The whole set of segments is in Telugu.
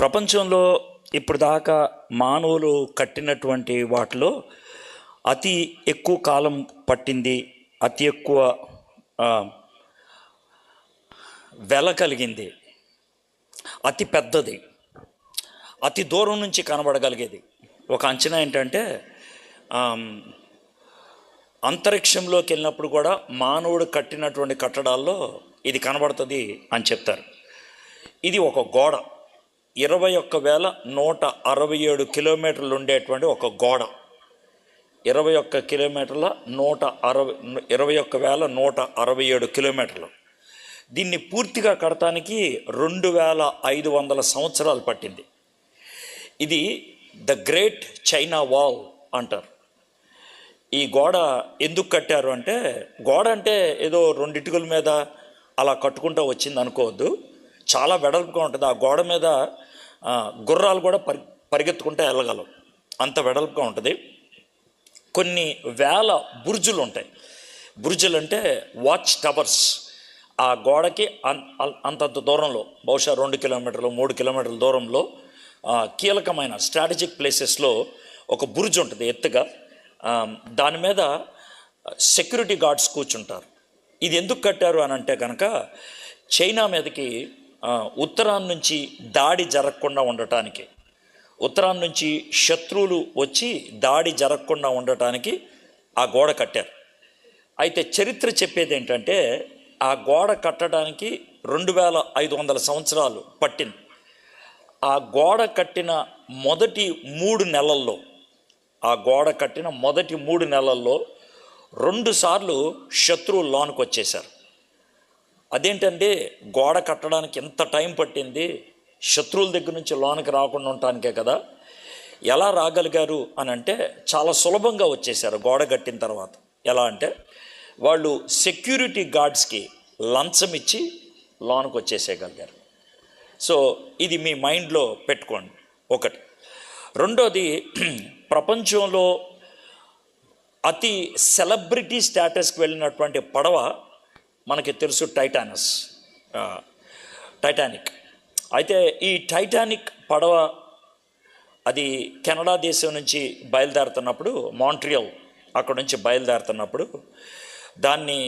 ప్రపంచంలో ఇప్పుడు దాకా మానవులు కట్టినటువంటి వాటిలో అతి ఎక్కువ కాలం పట్టింది, అతి ఎక్కువ వెల కలిగింది, అతి పెద్దది, అతి దూరం నుంచి కనబడగలిగేది. ఒక అంచనా ఏంటంటే అంతరిక్షంలోకి వెళ్ళినప్పుడు కూడా మానవుడు కట్టినటువంటి కట్టడాల్లో ఇది కనబడుతుంది అని చెప్తారు. ఇది ఒక గోడ, 21,167 కిలోమీటర్లు ఉండేటువంటి ఒక గోడ. 21 కిలోమీటర్ల 21,167 కిలోమీటర్లు. దీన్ని పూర్తిగా కడటానికి 2,500 సంవత్సరాలు పట్టింది. ఇది ద గ్రేట్ చైనా వాల్ అంటారు. ఈ గోడ ఎందుకు కట్టారు అంటే, గోడ అంటే ఏదో 2 ఇటుకల మీద అలా కట్టుకుంటూ వచ్చింది అనుకోవద్దు. చాలా వెడల్పుగా ఉంటుంది. ఆ గోడ మీద గుర్రాలు కూడా పరిగెత్తుకుంటూ వెళ్ళగలవు, అంత వెడల్పుగా ఉంటుంది. కొన్ని వేల బుర్జులు ఉంటాయి. బుర్జులు అంటే వాచ్ టవర్స్. ఆ గోడకి అంతంత దూరంలో, బహుశా 2 కిలోమీటర్లు 3 కిలోమీటర్ల దూరంలో కీలకమైన స్ట్రాటజిక్ ప్లేసెస్లో ఒక బుర్జ్ ఉంటుంది ఎత్తుగా. దాని మీద సెక్యూరిటీ గార్డ్స్ కూర్చుంటారు. ఇది ఎందుకు కట్టారు అని అంటే కనుక, చైనా మీదకి ఉత్తరాన్ని నుంచి దాడి జరగకుండా ఉండటానికి, ఉత్తరాన్ని నుంచి శత్రువులు వచ్చి దాడి జరగకుండా ఉండటానికి ఆ గోడ కట్టారు. అయితే చరిత్ర చెప్పేది ఏంటంటే, ఆ గోడ కట్టడానికి 2,500 సంవత్సరాలు పట్టింది. ఆ గోడ కట్టిన మొదటి 3 నెలల్లో, ఆ గోడ కట్టిన మొదటి 3 నెలల్లో 2 సార్లు శత్రువులు లోనికి వచ్చేశారు. అదేంటంటే, గోడ కట్టడానికి ఎంత టైం పట్టింది, శత్రువుల దగ్గర నుంచి లోనికి రాకుండా ఉండటానికే కదా. ఎలా రాగలిగారు అని అంటే, చాలా సులభంగా వచ్చేసారు గోడ కట్టిన తర్వాత. ఎలా అంటే, వాళ్ళు సెక్యూరిటీ గార్డ్స్కి లంచం ఇచ్చి లోనికి వచ్చేసేయగలిగారు. సో ఇది మీ మైండ్లో పెట్టుకోండి, ఒకటి. రెండోది, ప్రపంచంలో అతి సెలబ్రిటీ స్టేటస్కి వెళ్ళినటువంటి పడవ మనకి తెలుసు, టైటానిక్. అయితే ఈ టైటానిక్ పడవ అది కెనడా దేశం నుంచి బయలుదేరుతున్నప్పుడు, మాంట్రియల్ అక్కడ నుంచి బయలుదేరుతున్నప్పుడు దాన్ని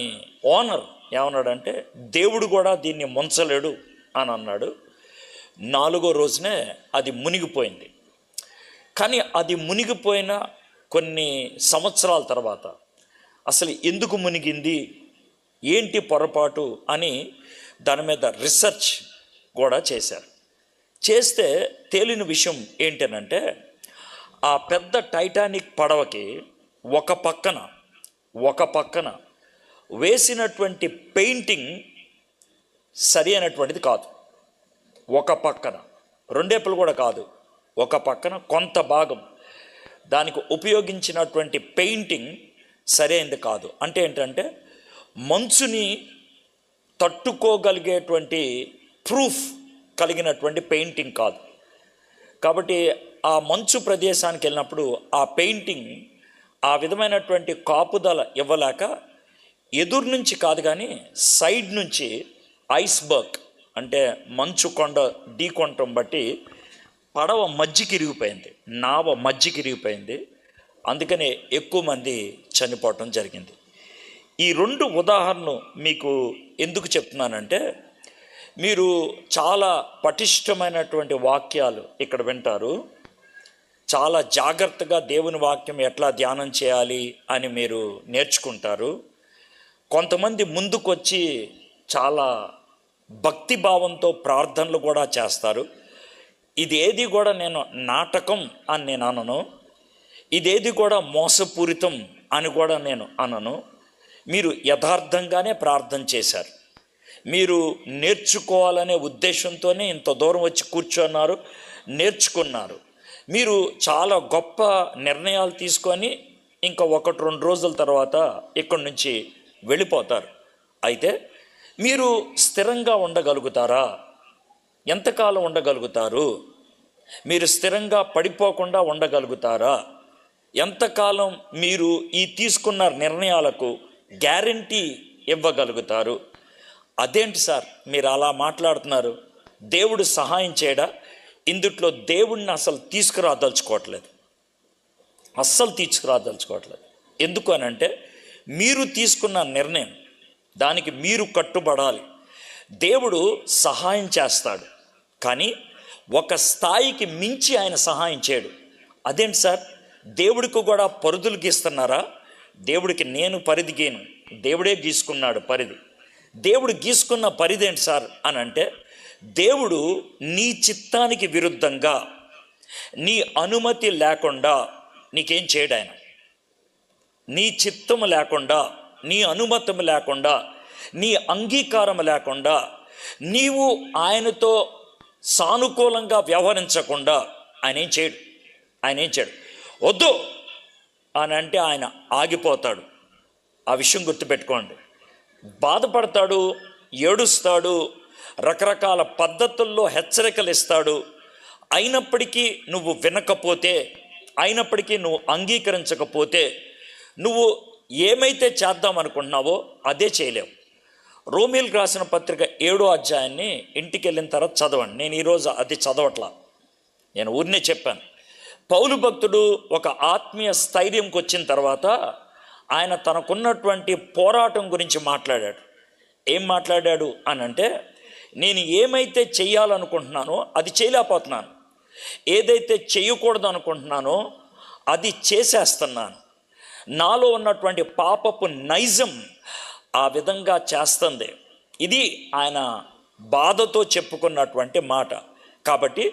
ఓనర్ ఏమన్నాడంటే, దేవుడు కూడా దీన్ని ముంచలేడు అని అన్నాడు. 4వ రోజునే అది మునిగిపోయింది. కానీ అది మునిగిపోయిన కొన్ని సంవత్సరాల తర్వాత అసలు ఎందుకు మునిగింది, ఏంటి పొరపాటు అని దాని మీద రీసెర్చ్ కూడా చేశారు. చేస్తే తేలిన విషయం ఏంటనంటే, ఆ పెద్ద టైటానిక్ పడవకి ఒక పక్కన వేసినటువంటి పెయింటింగ్ సరి అయినటువంటిది కాదు. ఒక పక్కన, రెండేపులు కూడా కాదు, ఒక పక్కన కొంత భాగం దానికి ఉపయోగించినటువంటి పెయింటింగ్ సరైనది కాదు. అంటే ఏంటంటే, మంచుని తట్టుకోగలిగేటువంటి ప్రూఫ్ కలిగినటువంటి పెయింటింగ్ కాదు. కాబట్టి ఆ మంచు ప్రదేశానికి వెళ్ళినప్పుడు ఆ పెయింటింగ్ ఆ విధమైనటువంటి కాపుదల ఇవ్వలేక, ఎదురు నుంచి కాదు కానీ సైడ్ నుంచి ఐస్బర్గ్ అంటే మంచు కొండ ఢీకొనటం బట్టి పడవ మధ్యకిరిగిపోయింది, నావ మధ్యకిరిగిపోయింది. అందుకనే ఎక్కువ మంది చనిపోవటం జరిగింది. ఈ 2 ఉదాహరణలు మీకు ఎందుకు చెప్తున్నానంటే, మీరు చాలా పటిష్టమైనటువంటి వాక్యాలు ఇక్కడ వింటారు. చాలా జాగ్రత్తగా దేవుని వాక్యం ఎట్లా ధ్యానం చేయాలి అని మీరు నేర్చుకుంటారు. కొంతమంది ముందుకొచ్చి చాలా భక్తిభావంతో ప్రార్థనలు కూడా చేస్తారు. ఇదేది కూడా నేను నాటకం అని నేను అనను, ఇదేది కూడా మోసపూరితం అని కూడా నేను అనను. మీరు యథార్థంగానే ప్రార్థన చేశారు. మీరు నేర్చుకోవాలనే ఉద్దేశంతోనే ఇంత దూరం వచ్చి కూర్చున్నారు, నేర్చుకున్నారు. మీరు చాలా గొప్ప నిర్ణయాలు తీసుకొని ఇంకా 1-2 రోజుల తర్వాత ఇక్కడి నుంచి వెళ్ళిపోతారు. అయితే మీరు స్థిరంగా ఉండగలుగుతారా? ఎంతకాలం ఉండగలుగుతారు? మీరు స్థిరంగా పడిపోకుండా ఉండగలుగుతారా? ఎంతకాలం మీరు ఈ తీసుకున్న నిర్ణయాలకు గ్యారంటీ ఇవ్వగలుగుతారు? అదేంటి సార్ మీరు అలా మాట్లాడుతున్నారు, దేవుడు సహాయం చేయడా? ఇందుట్లో దేవుణ్ణి అసలు తీసుకురాదలుచుకోవట్లేదు, అస్సలు తీసుకురాదలుచుకోవట్లేదు. ఎందుకు అని అంటే మీరు తీసుకున్న నిర్ణయం, దానికి మీరు కట్టుబడాలి. దేవుడు సహాయం చేస్తాడు, కానీ ఒక స్థాయికి మించి ఆయన సహాయం చేయడు. అదేంటి సార్, దేవుడికి కూడా పరిధులు గీస్తున్నారా? దేవుడికి నేను పరిధి గీను, దేవుడే గీసుకున్నాడు పరిధి. దేవుడు గీసుకున్న పరిధి ఏంటి సార్ అని అంటే, దేవుడు నీ చిత్తానికి విరుద్ధంగా, నీ అనుమతి లేకుండా నీకేం చేయడు ఆయన. నీ చిత్తము లేకుండా, నీ అనుమతం లేకుండా, నీ అంగీకారం లేకుండా, నీవు ఆయనతో సానుకూలంగా వ్యవహరించకుండా ఆయన ఏం చేయడు. వద్దు అని అంటే ఆయన ఆగిపోతాడు. ఆ విషయం గుర్తుపెట్టుకోండి. బాధపడతాడు, ఏడుస్తాడు, రకరకాల పద్ధతుల్లో హెచ్చరికలు ఇస్తాడు. అయినప్పటికీ నువ్వు వినకపోతే, అయినప్పటికీ నువ్వు అంగీకరించకపోతే, నువ్వు ఏమైతే చేద్దాం అనుకుంటున్నావో అదే చేయలేవు. రోమీయులకు రాసిన పత్రిక 7వ అధ్యాయాన్ని ఇంటికి వెళ్ళిన తర్వాత చదవండి. నేను ఈరోజు అది చదవట్లా, నేను ఊరినే చెప్పాను. పౌలు భక్తుడు ఒక ఆత్మీయ స్థైర్యంకి వచ్చిన తర్వాత ఆయన తనకున్నటువంటి పోరాటం గురించి మాట్లాడాడు. ఏం మాట్లాడాడు అని అంటే, నేను ఏమైతే చెయ్యాలనుకుంటున్నానో అది చేయలేకపోతున్నాను, ఏదైతే చేయకూడదు అనుకుంటున్నానో అది చేసేస్తున్నాను, నాలో ఉన్నటువంటి పాపపు నైజం ఆ విధంగా చేస్తుంది. ఇది ఆయన బాధతో చెప్పుకున్నటువంటి మాట. కాబట్టి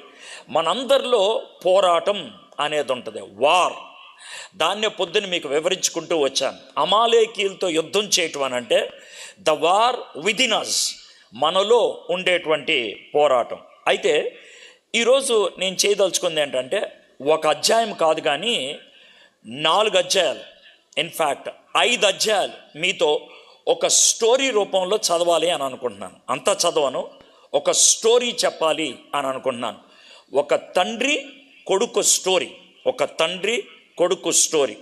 మనందరిలో పోరాటం అనేది ఉంటుంది, వార్. దాన్నే పొద్దున మీకు వివరించుకుంటూ వచ్చాను. అమాలేకీలతో యుద్ధం చేయటం అని అంటే ద వార్ విదిన్ అస్, మనలో ఉండేటువంటి పోరాటం. అయితే ఈరోజు నేను చేయదలుచుకుంది ఏంటంటే, ఒక అధ్యాయం కాదు కానీ 4 అధ్యాయాలు, ఇన్ఫ్యాక్ట్ 5 అధ్యాయాలు మీతో ఒక స్టోరీ రూపంలో చదవాలి అని అనుకుంటున్నాను. అంతా చదవను, ఒక స్టోరీ చెప్పాలి అని అనుకుంటున్నాను. ఒక తండ్రి కొడుకు స్టోరీ, ఒక తండ్రి కొడుకు స్టోరీ.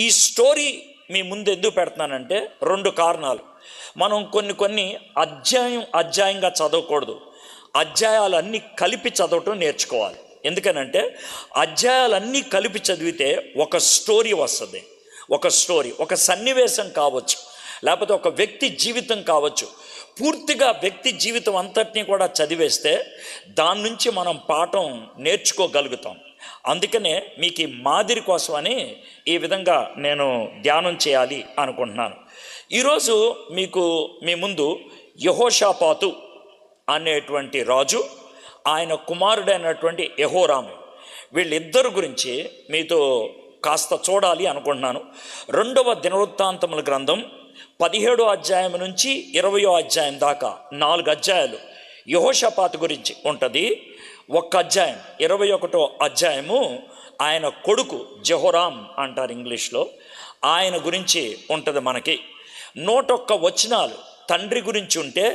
ఈ స్టోరీ మీ ముందు ఎందుకు పెడుతున్నానంటే 2 కారణాలు. మనం కొన్ని అధ్యాయంగా చదవకూడదు, అధ్యాయాలన్నీ కలిపి చదవటం నేర్చుకోవాలి. ఎందుకనంటే అధ్యాయాలన్నీ కలిపి చదివితే ఒక స్టోరీ వస్తుంది. ఒక స్టోరీ, ఒక సన్నివేశం కావచ్చు, లేకపోతే ఒక వ్యక్తి జీవితం కావచ్చు. పూర్తిగా వ్యక్తి జీవితం అంతటినీ కూడా చదివేస్తే దాని నుంచి మనం పాఠం నేర్చుకోగలుగుతాం. అందుకనే మీకు ఈ మాదిరి కోసమని ఈ విధంగా నేను ధ్యానం చేయాలి అనుకుంటున్నాను. ఈరోజు మీ ముందు యెహోషాపాతు అనేటువంటి రాజు, ఆయన కుమారుడైనటువంటి యెహోరాము, వీళ్ళిద్దరు గురించి మీతో కాస్త చూడాలి అనుకుంటున్నాను. 2వ దినవృత్తాంతముల గ్రంథం 17వ అధ్యాయం నుంచి 20వ అధ్యాయం దాకా 4 అధ్యాయాలు యెహోషాపాతు గురించి ఉంటుంది. 1 అధ్యాయం 21వ అధ్యాయము ఆయన కొడుకు జెహోరాం అంటారు ఇంగ్లీష్లో, ఆయన గురించి ఉంటుంది. మనకి 101 వచనాలు తండ్రి గురించి ఉంటే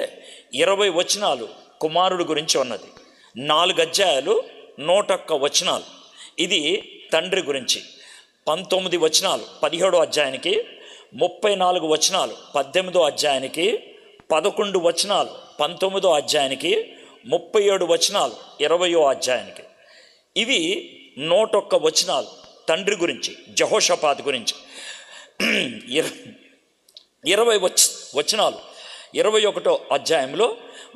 20 వచనాలు కుమారుడు గురించి ఉన్నది. 4 అధ్యాయాలు 101 వచనాలు ఇది తండ్రి గురించి. 19 వచనాలు 17వ అధ్యాయానికి, 34 వచనాలు 18వ అధ్యాయానికి, 11 వచనాలు 19వ అధ్యాయానికి, 37 వచనాలు 20వ అధ్యాయానికి. ఇవి 101 వచనాలు తండ్రి గురించి, యెహోషాపాతు గురించి. 20 వచనాలు 21వ అధ్యాయంలో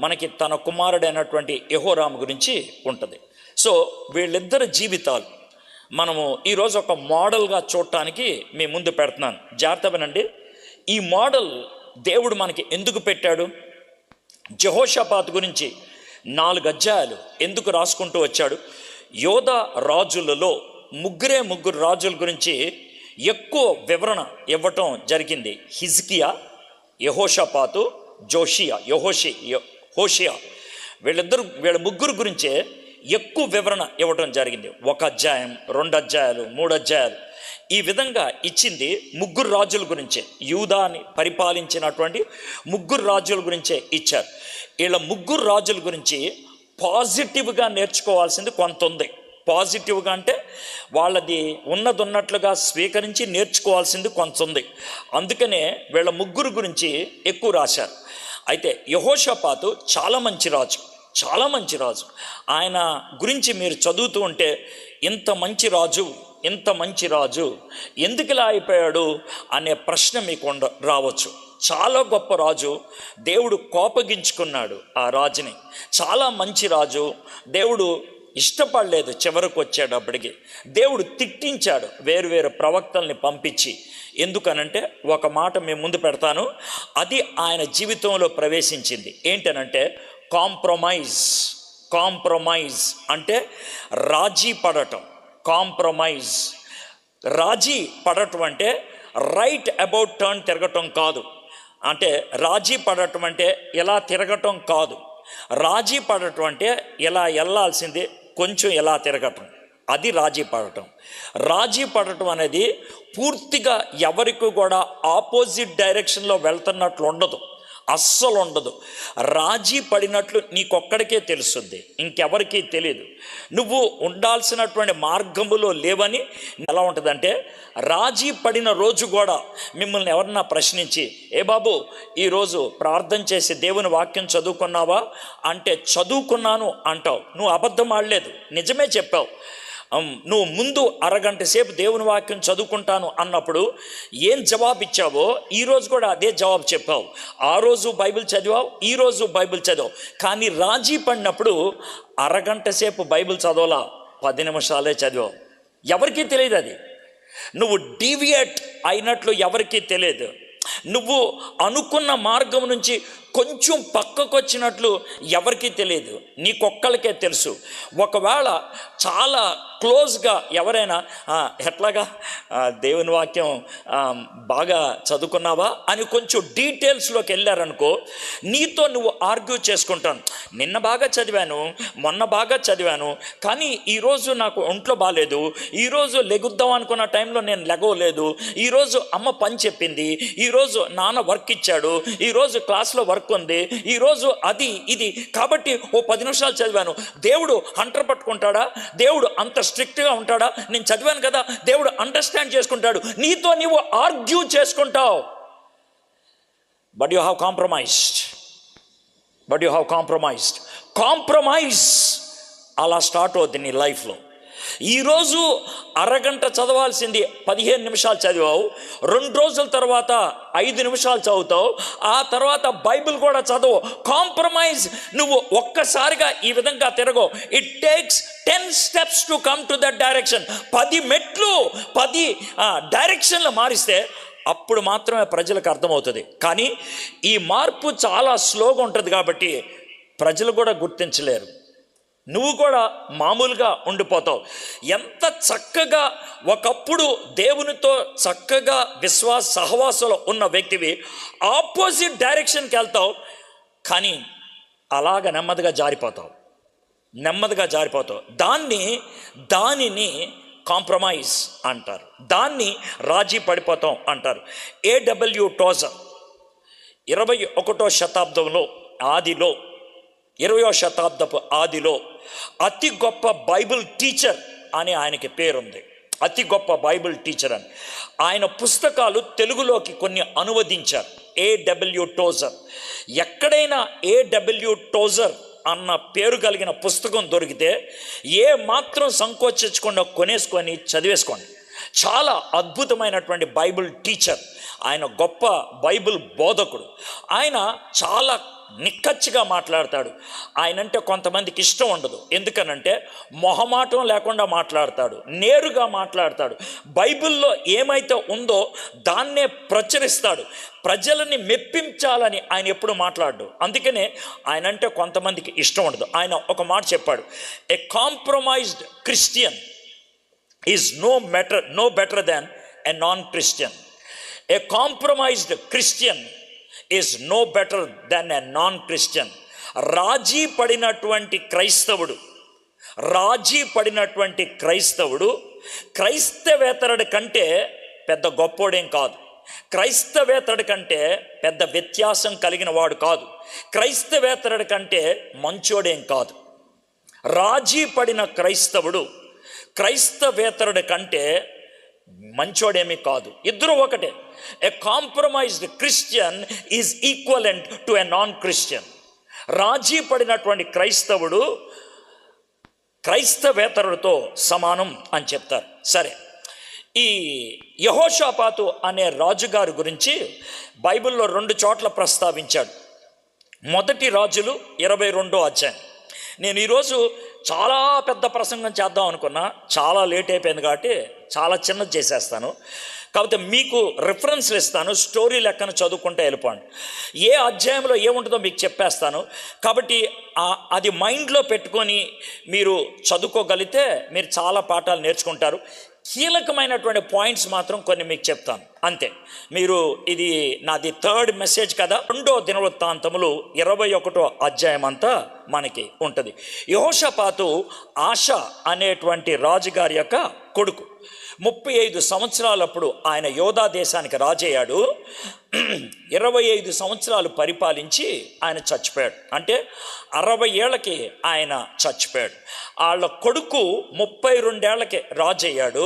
మనకి తన కుమారుడైనటువంటి యెహోరాము గురించి ఉంటుంది. సో వీళ్ళిద్దరి జీవితాలు మనము ఈరోజు ఒక మోడల్గా చూడటానికి మీ ముందు పెడుతున్నాను. జాగ్రత్త వినండి. ఈ మోడల్ దేవుడు మనకి ఎందుకు పెట్టాడు? యెహోషాపాతు గురించి 4 అధ్యాయాలు ఎందుకు రాసుకుంటూ వచ్చాడు? యోధా రాజులలో ముగ్గురు రాజుల గురించి ఎక్కువ వివరణ ఇవ్వటం జరిగింది. హిజ్కియా, యెహోషాపాతు, హోషియా, వీళ్ళ ముగ్గురు గురించే ఎక్కువ వివరణ ఇవ్వడం జరిగింది. 1 అధ్యాయం, 2 అధ్యాయాలు, 3 అధ్యాయాలు ఈ విధంగా ఇచ్చింది. 3 రాజుల గురించే, యూదాని పరిపాలించినటువంటి 3 రాజుల గురించే ఇచ్చారు. వీళ్ళ 3 రాజుల గురించి పాజిటివ్గా నేర్చుకోవాల్సింది కొంత ఉంది. పాజిటివ్గా అంటే వాళ్ళది ఉన్నట్లుగా స్వీకరించి నేర్చుకోవాల్సింది కొంత ఉంది. అందుకనే వీళ్ళ 3 గురించి ఎక్కువ రాశారు. అయితే యెహోషాపాతు చాలా మంచి రాజు, చాలా మంచి రాజు. ఆయన గురించి మీరు చదువుతూ ఉంటే ఇంత మంచి రాజు ఎందుకు ఇలా అయిపోయాడు అనే ప్రశ్న మీకు రావచ్చు. చాలా గొప్ప రాజు, దేవుడు కోపగించుకున్నాడు ఆ రాజుని. చాలా మంచి రాజు, దేవుడు ఇష్టపడలేదు. చివరకు వచ్చేటప్పటికి దేవుడు తిట్టించాడు వేరు ప్రవక్తల్ని పంపించి. ఎందుకనంటే ఒక మాట మేము ముందు పెడతాను, అది ఆయన జీవితంలో ప్రవేశించింది. ఏంటనంటే కాంప్రమైజ్ అంటే రాజీ పడటం. రాజీ పడటం అంటే రైట్ అబౌట్ టర్న్ తిరగటం కాదు. అంటే రాజీ పడటం అంటే ఇలా తిరగటం కాదు. రాజీ పడటం అంటే ఇలా వెళ్ళాల్సింది కొంచెం ఇలా తిరగటం, అది రాజీ పడటం. రాజీ పడటం అనేది పూర్తిగా ఎవరికి కూడా ఆపోజిట్ డైరెక్షన్లో వెళ్తున్నట్లు ఉండదు, అస్సలు ఉండదు. రాజీ పడినట్లు నీకొక్కడికే తెలుస్తుంది, ఇంకెవరికీ తెలియదు. నువ్వు ఉండాల్సినటువంటి మార్గములో లేవని ఎలా ఉంటుందంటే, రాజీ పడిన రోజు కూడా మిమ్మల్ని ఎవరన్నా ప్రశ్నించి, ఏ బాబు ఈరోజు ప్రార్థన చేసి దేవుని వాక్యం చదువుకున్నావా అంటే చదువుకున్నాను అంటావు. నువ్వు అబద్ధం ఆడలేదు, నిజమే చెప్పావు. నువ్వు ముందు అరగంట సేపు దేవుని వాక్యం చదువుకుంటాను అన్నప్పుడు ఏం జవాబు ఇచ్చావో ఈరోజు కూడా అదే జవాబు చెప్పావు. ఆ రోజు బైబిల్ చదివావు, ఈరోజు బైబిల్ చదివావు. కానీ రాజీ పడినప్పుడు అరగంట సేపు బైబిల్ చదవలా, 10 నిమిషాలే చదివావు. ఎవరికీ తెలియదు అది. నువ్వు డీవియేట్ అయినట్లు ఎవరికీ తెలియదు. నువ్వు అనుకున్న మార్గం నుంచి కొంచెం పక్కకు వచ్చినట్లు ఎవరికీ తెలియదు, నీకొక్కళ్ళకే తెలుసు. ఒకవేళ చాలా క్లోజ్గా ఎవరైనా ఎట్లాగా దేవుని వాక్యం బాగా చదువుకున్నావా అని కొంచెం డీటెయిల్స్లోకి వెళ్ళారనుకో, నీతో నువ్వు ఆర్గ్యూ చేసుకుంటాను. నిన్న బాగా చదివాను, మొన్న బాగా చదివాను, కానీ ఈరోజు నాకు ఒంట్లో బాగాలేదు, ఈరోజు లెగుద్దాం అనుకున్న టైంలో నేను లెగవలేదు, ఈరోజు అమ్మ పని చెప్పింది, ఈరోజు నాన్న వర్క్ ఇచ్చాడు, ఈరోజు క్లాస్లో వర్క్ ఉంది, ఈరోజు అది ఇది, కాబట్టి 10 నిమిషాలు చదివాను. దేవుడు హంటర్ పట్టుకుంటాడా? దేవుడు అంత స్ట్రిక్ట్గా ఉంటాడా? నేను చదివాను కదా, దేవుడు అండర్స్టాండ్ చేసుకుంటాడు. నీతో నీవు ఆర్గ్యూ చేసుకుంటావు. But you have compromised. Compromise అలా స్టార్ట్ అవుతుంది నీ లైఫ్లో. ఈరోజు అరగంట చదవాల్సింది 15 నిమిషాలు చదివావు, 2 రోజుల తర్వాత 5 నిమిషాలు చదువుతావు, ఆ తర్వాత బైబిల్ కూడా చదవు. కాంప్రమైజ్. నువ్వు ఒక్కసారిగా ఈ విధంగా తిరగవు. It takes 10 steps to come to that direction. 10 మెట్లు 10 డైరెక్షన్లు మారిస్తే అప్పుడు మాత్రమే ప్రజలకు అర్థమవుతుంది. కానీ ఈ మార్పు చాలా స్లోగా ఉంటుంది కాబట్టి ప్రజలు కూడా గుర్తించలేరు. నువ్వు కూడా మామూలుగా ఉండిపోతావు. ఎంత చక్కగా ఒకప్పుడు దేవునితో చక్కగా విశ్వాస సహవాసంలో ఉన్న వ్యక్తివి ఆపోజిట్ డైరెక్షన్కి వెళ్తావు, కానీ అలాగ నెమ్మదిగా జారిపోతావు. దానిని కాంప్రమైజ్ అంటారు, దాన్ని రాజీ పడిపోతాం అంటారు. A.W. టోజర్ 21వ శతాబ్దంలో ఆదిలో 20వ శతాబ్దపు ఆదిలో అతి గొప్ప బైబిల్ టీచర్ అని ఆయనకి పేరుంది. అతి గొప్ప బైబిల్ టీచర్ అని. ఆయన పుస్తకాలు తెలుగులోకి కొన్ని అనువదించారు. A.W. టోజర్. ఎక్కడైనా A.W. టోజర్ అన్న పేరు కలిగిన పుస్తకం దొరికితే ఏ మాత్రం సంకోచించకుండా కొనేసుకొని చదివేసుకోండి. చాలా అద్భుతమైనటువంటి బైబిల్ టీచర్ ఆయన, గొప్ప బైబిల్ బోధకుడు. ఆయన చాలా నిక్కచ్చిగా మాట్లాడతాడు. ఆయనంటే కొంతమందికి ఇష్టం ఉండదు, ఎందుకనంటే మొహమాటం లేకుండా మాట్లాడతాడు, నేరుగా మాట్లాడతాడు. బైబిల్లో ఏమైతే ఉందో దాన్నే ప్రచురిస్తాడు. ప్రజలని మెప్పించాలని ఆయన ఎప్పుడు మాట్లాడు. అందుకనే ఆయనంటే కొంతమందికి ఇష్టం ఉండదు. ఆయన ఒక మాట చెప్పాడు, a compromised Christian is no better than a non-Christian. A compromised Christian is no better than a non-Christian. రాజీ పడినటువంటి క్రైస్తవుడు క్రైస్తవేతరుడి కంటే పెద్ద గొప్పోడేం కాదు, క్రైస్తవేతరుడి కంటే పెద్ద వ్యత్యాసం కలిగిన వాడు కాదు, క్రైస్తవేతరుడి కంటే మంచోడేం కాదు. రాజీ పడిన క్రైస్తవుడు క్రైస్తవేతరుడి కంటే మంచోడేమీ కాదు, ఇద్దరు ఒకటే. A compromised Christian is equivalent to a non Christian. రాజీ పడినటువంటి క్రైస్తవుడు క్రైస్తవేతరులతో సమానం అని చెప్తారు. సరే, ఈ యెహోషాపాతు అనే రాజుగారి గురించి బైబిల్లో 2 చోట్ల ప్రస్తావించాడు. మొదటి రాజులు 22వ అధ్యాయం. నేను ఈరోజు చాలా పెద్ద ప్రసంగం చేద్దాం అనుకున్నా, చాలా లేట్ అయిపోయింది కాబట్టి చాలా చిన్నది చేసేస్తాను. కాకపోతే మీకు రిఫరెన్స్లు ఇస్తాను, స్టోరీ లెక్కన చదువుకుంటే వెళ్ళిపోండి. ఏ అధ్యాయంలో ఏముంటుందో మీకు చెప్పేస్తాను. కాబట్టి అది మైండ్లో పెట్టుకొని మీరు చదువుకోగలిగితే మీరు చాలా పాఠాలు నేర్చుకుంటారు. కీలకమైనటువంటి పాయింట్స్ మాత్రం కొన్ని మీకు చెప్తాను అంతే. మీరు ఇది నాది 3rd మెసేజ్ కదా. 2వ దినవృత్తాంతములు 21వ అధ్యాయం అంతా మనకి ఉంటుంది. యెహోషాపాతు ఆష అనేటువంటి రాజుగారి యొక్క కొడుకు. 35 సంవత్సరాలప్పుడు ఆయన యోధా దేశానికి రాజయ్యాడు. 25 సంవత్సరాలు పరిపాలించి ఆయన చచ్చిపోయాడు. అంటే 60 ఏళ్ళకి ఆయన చచ్చిపోయాడు. వాళ్ళ కొడుకు 32 ఏళ్ళకి రాజయ్యాడు.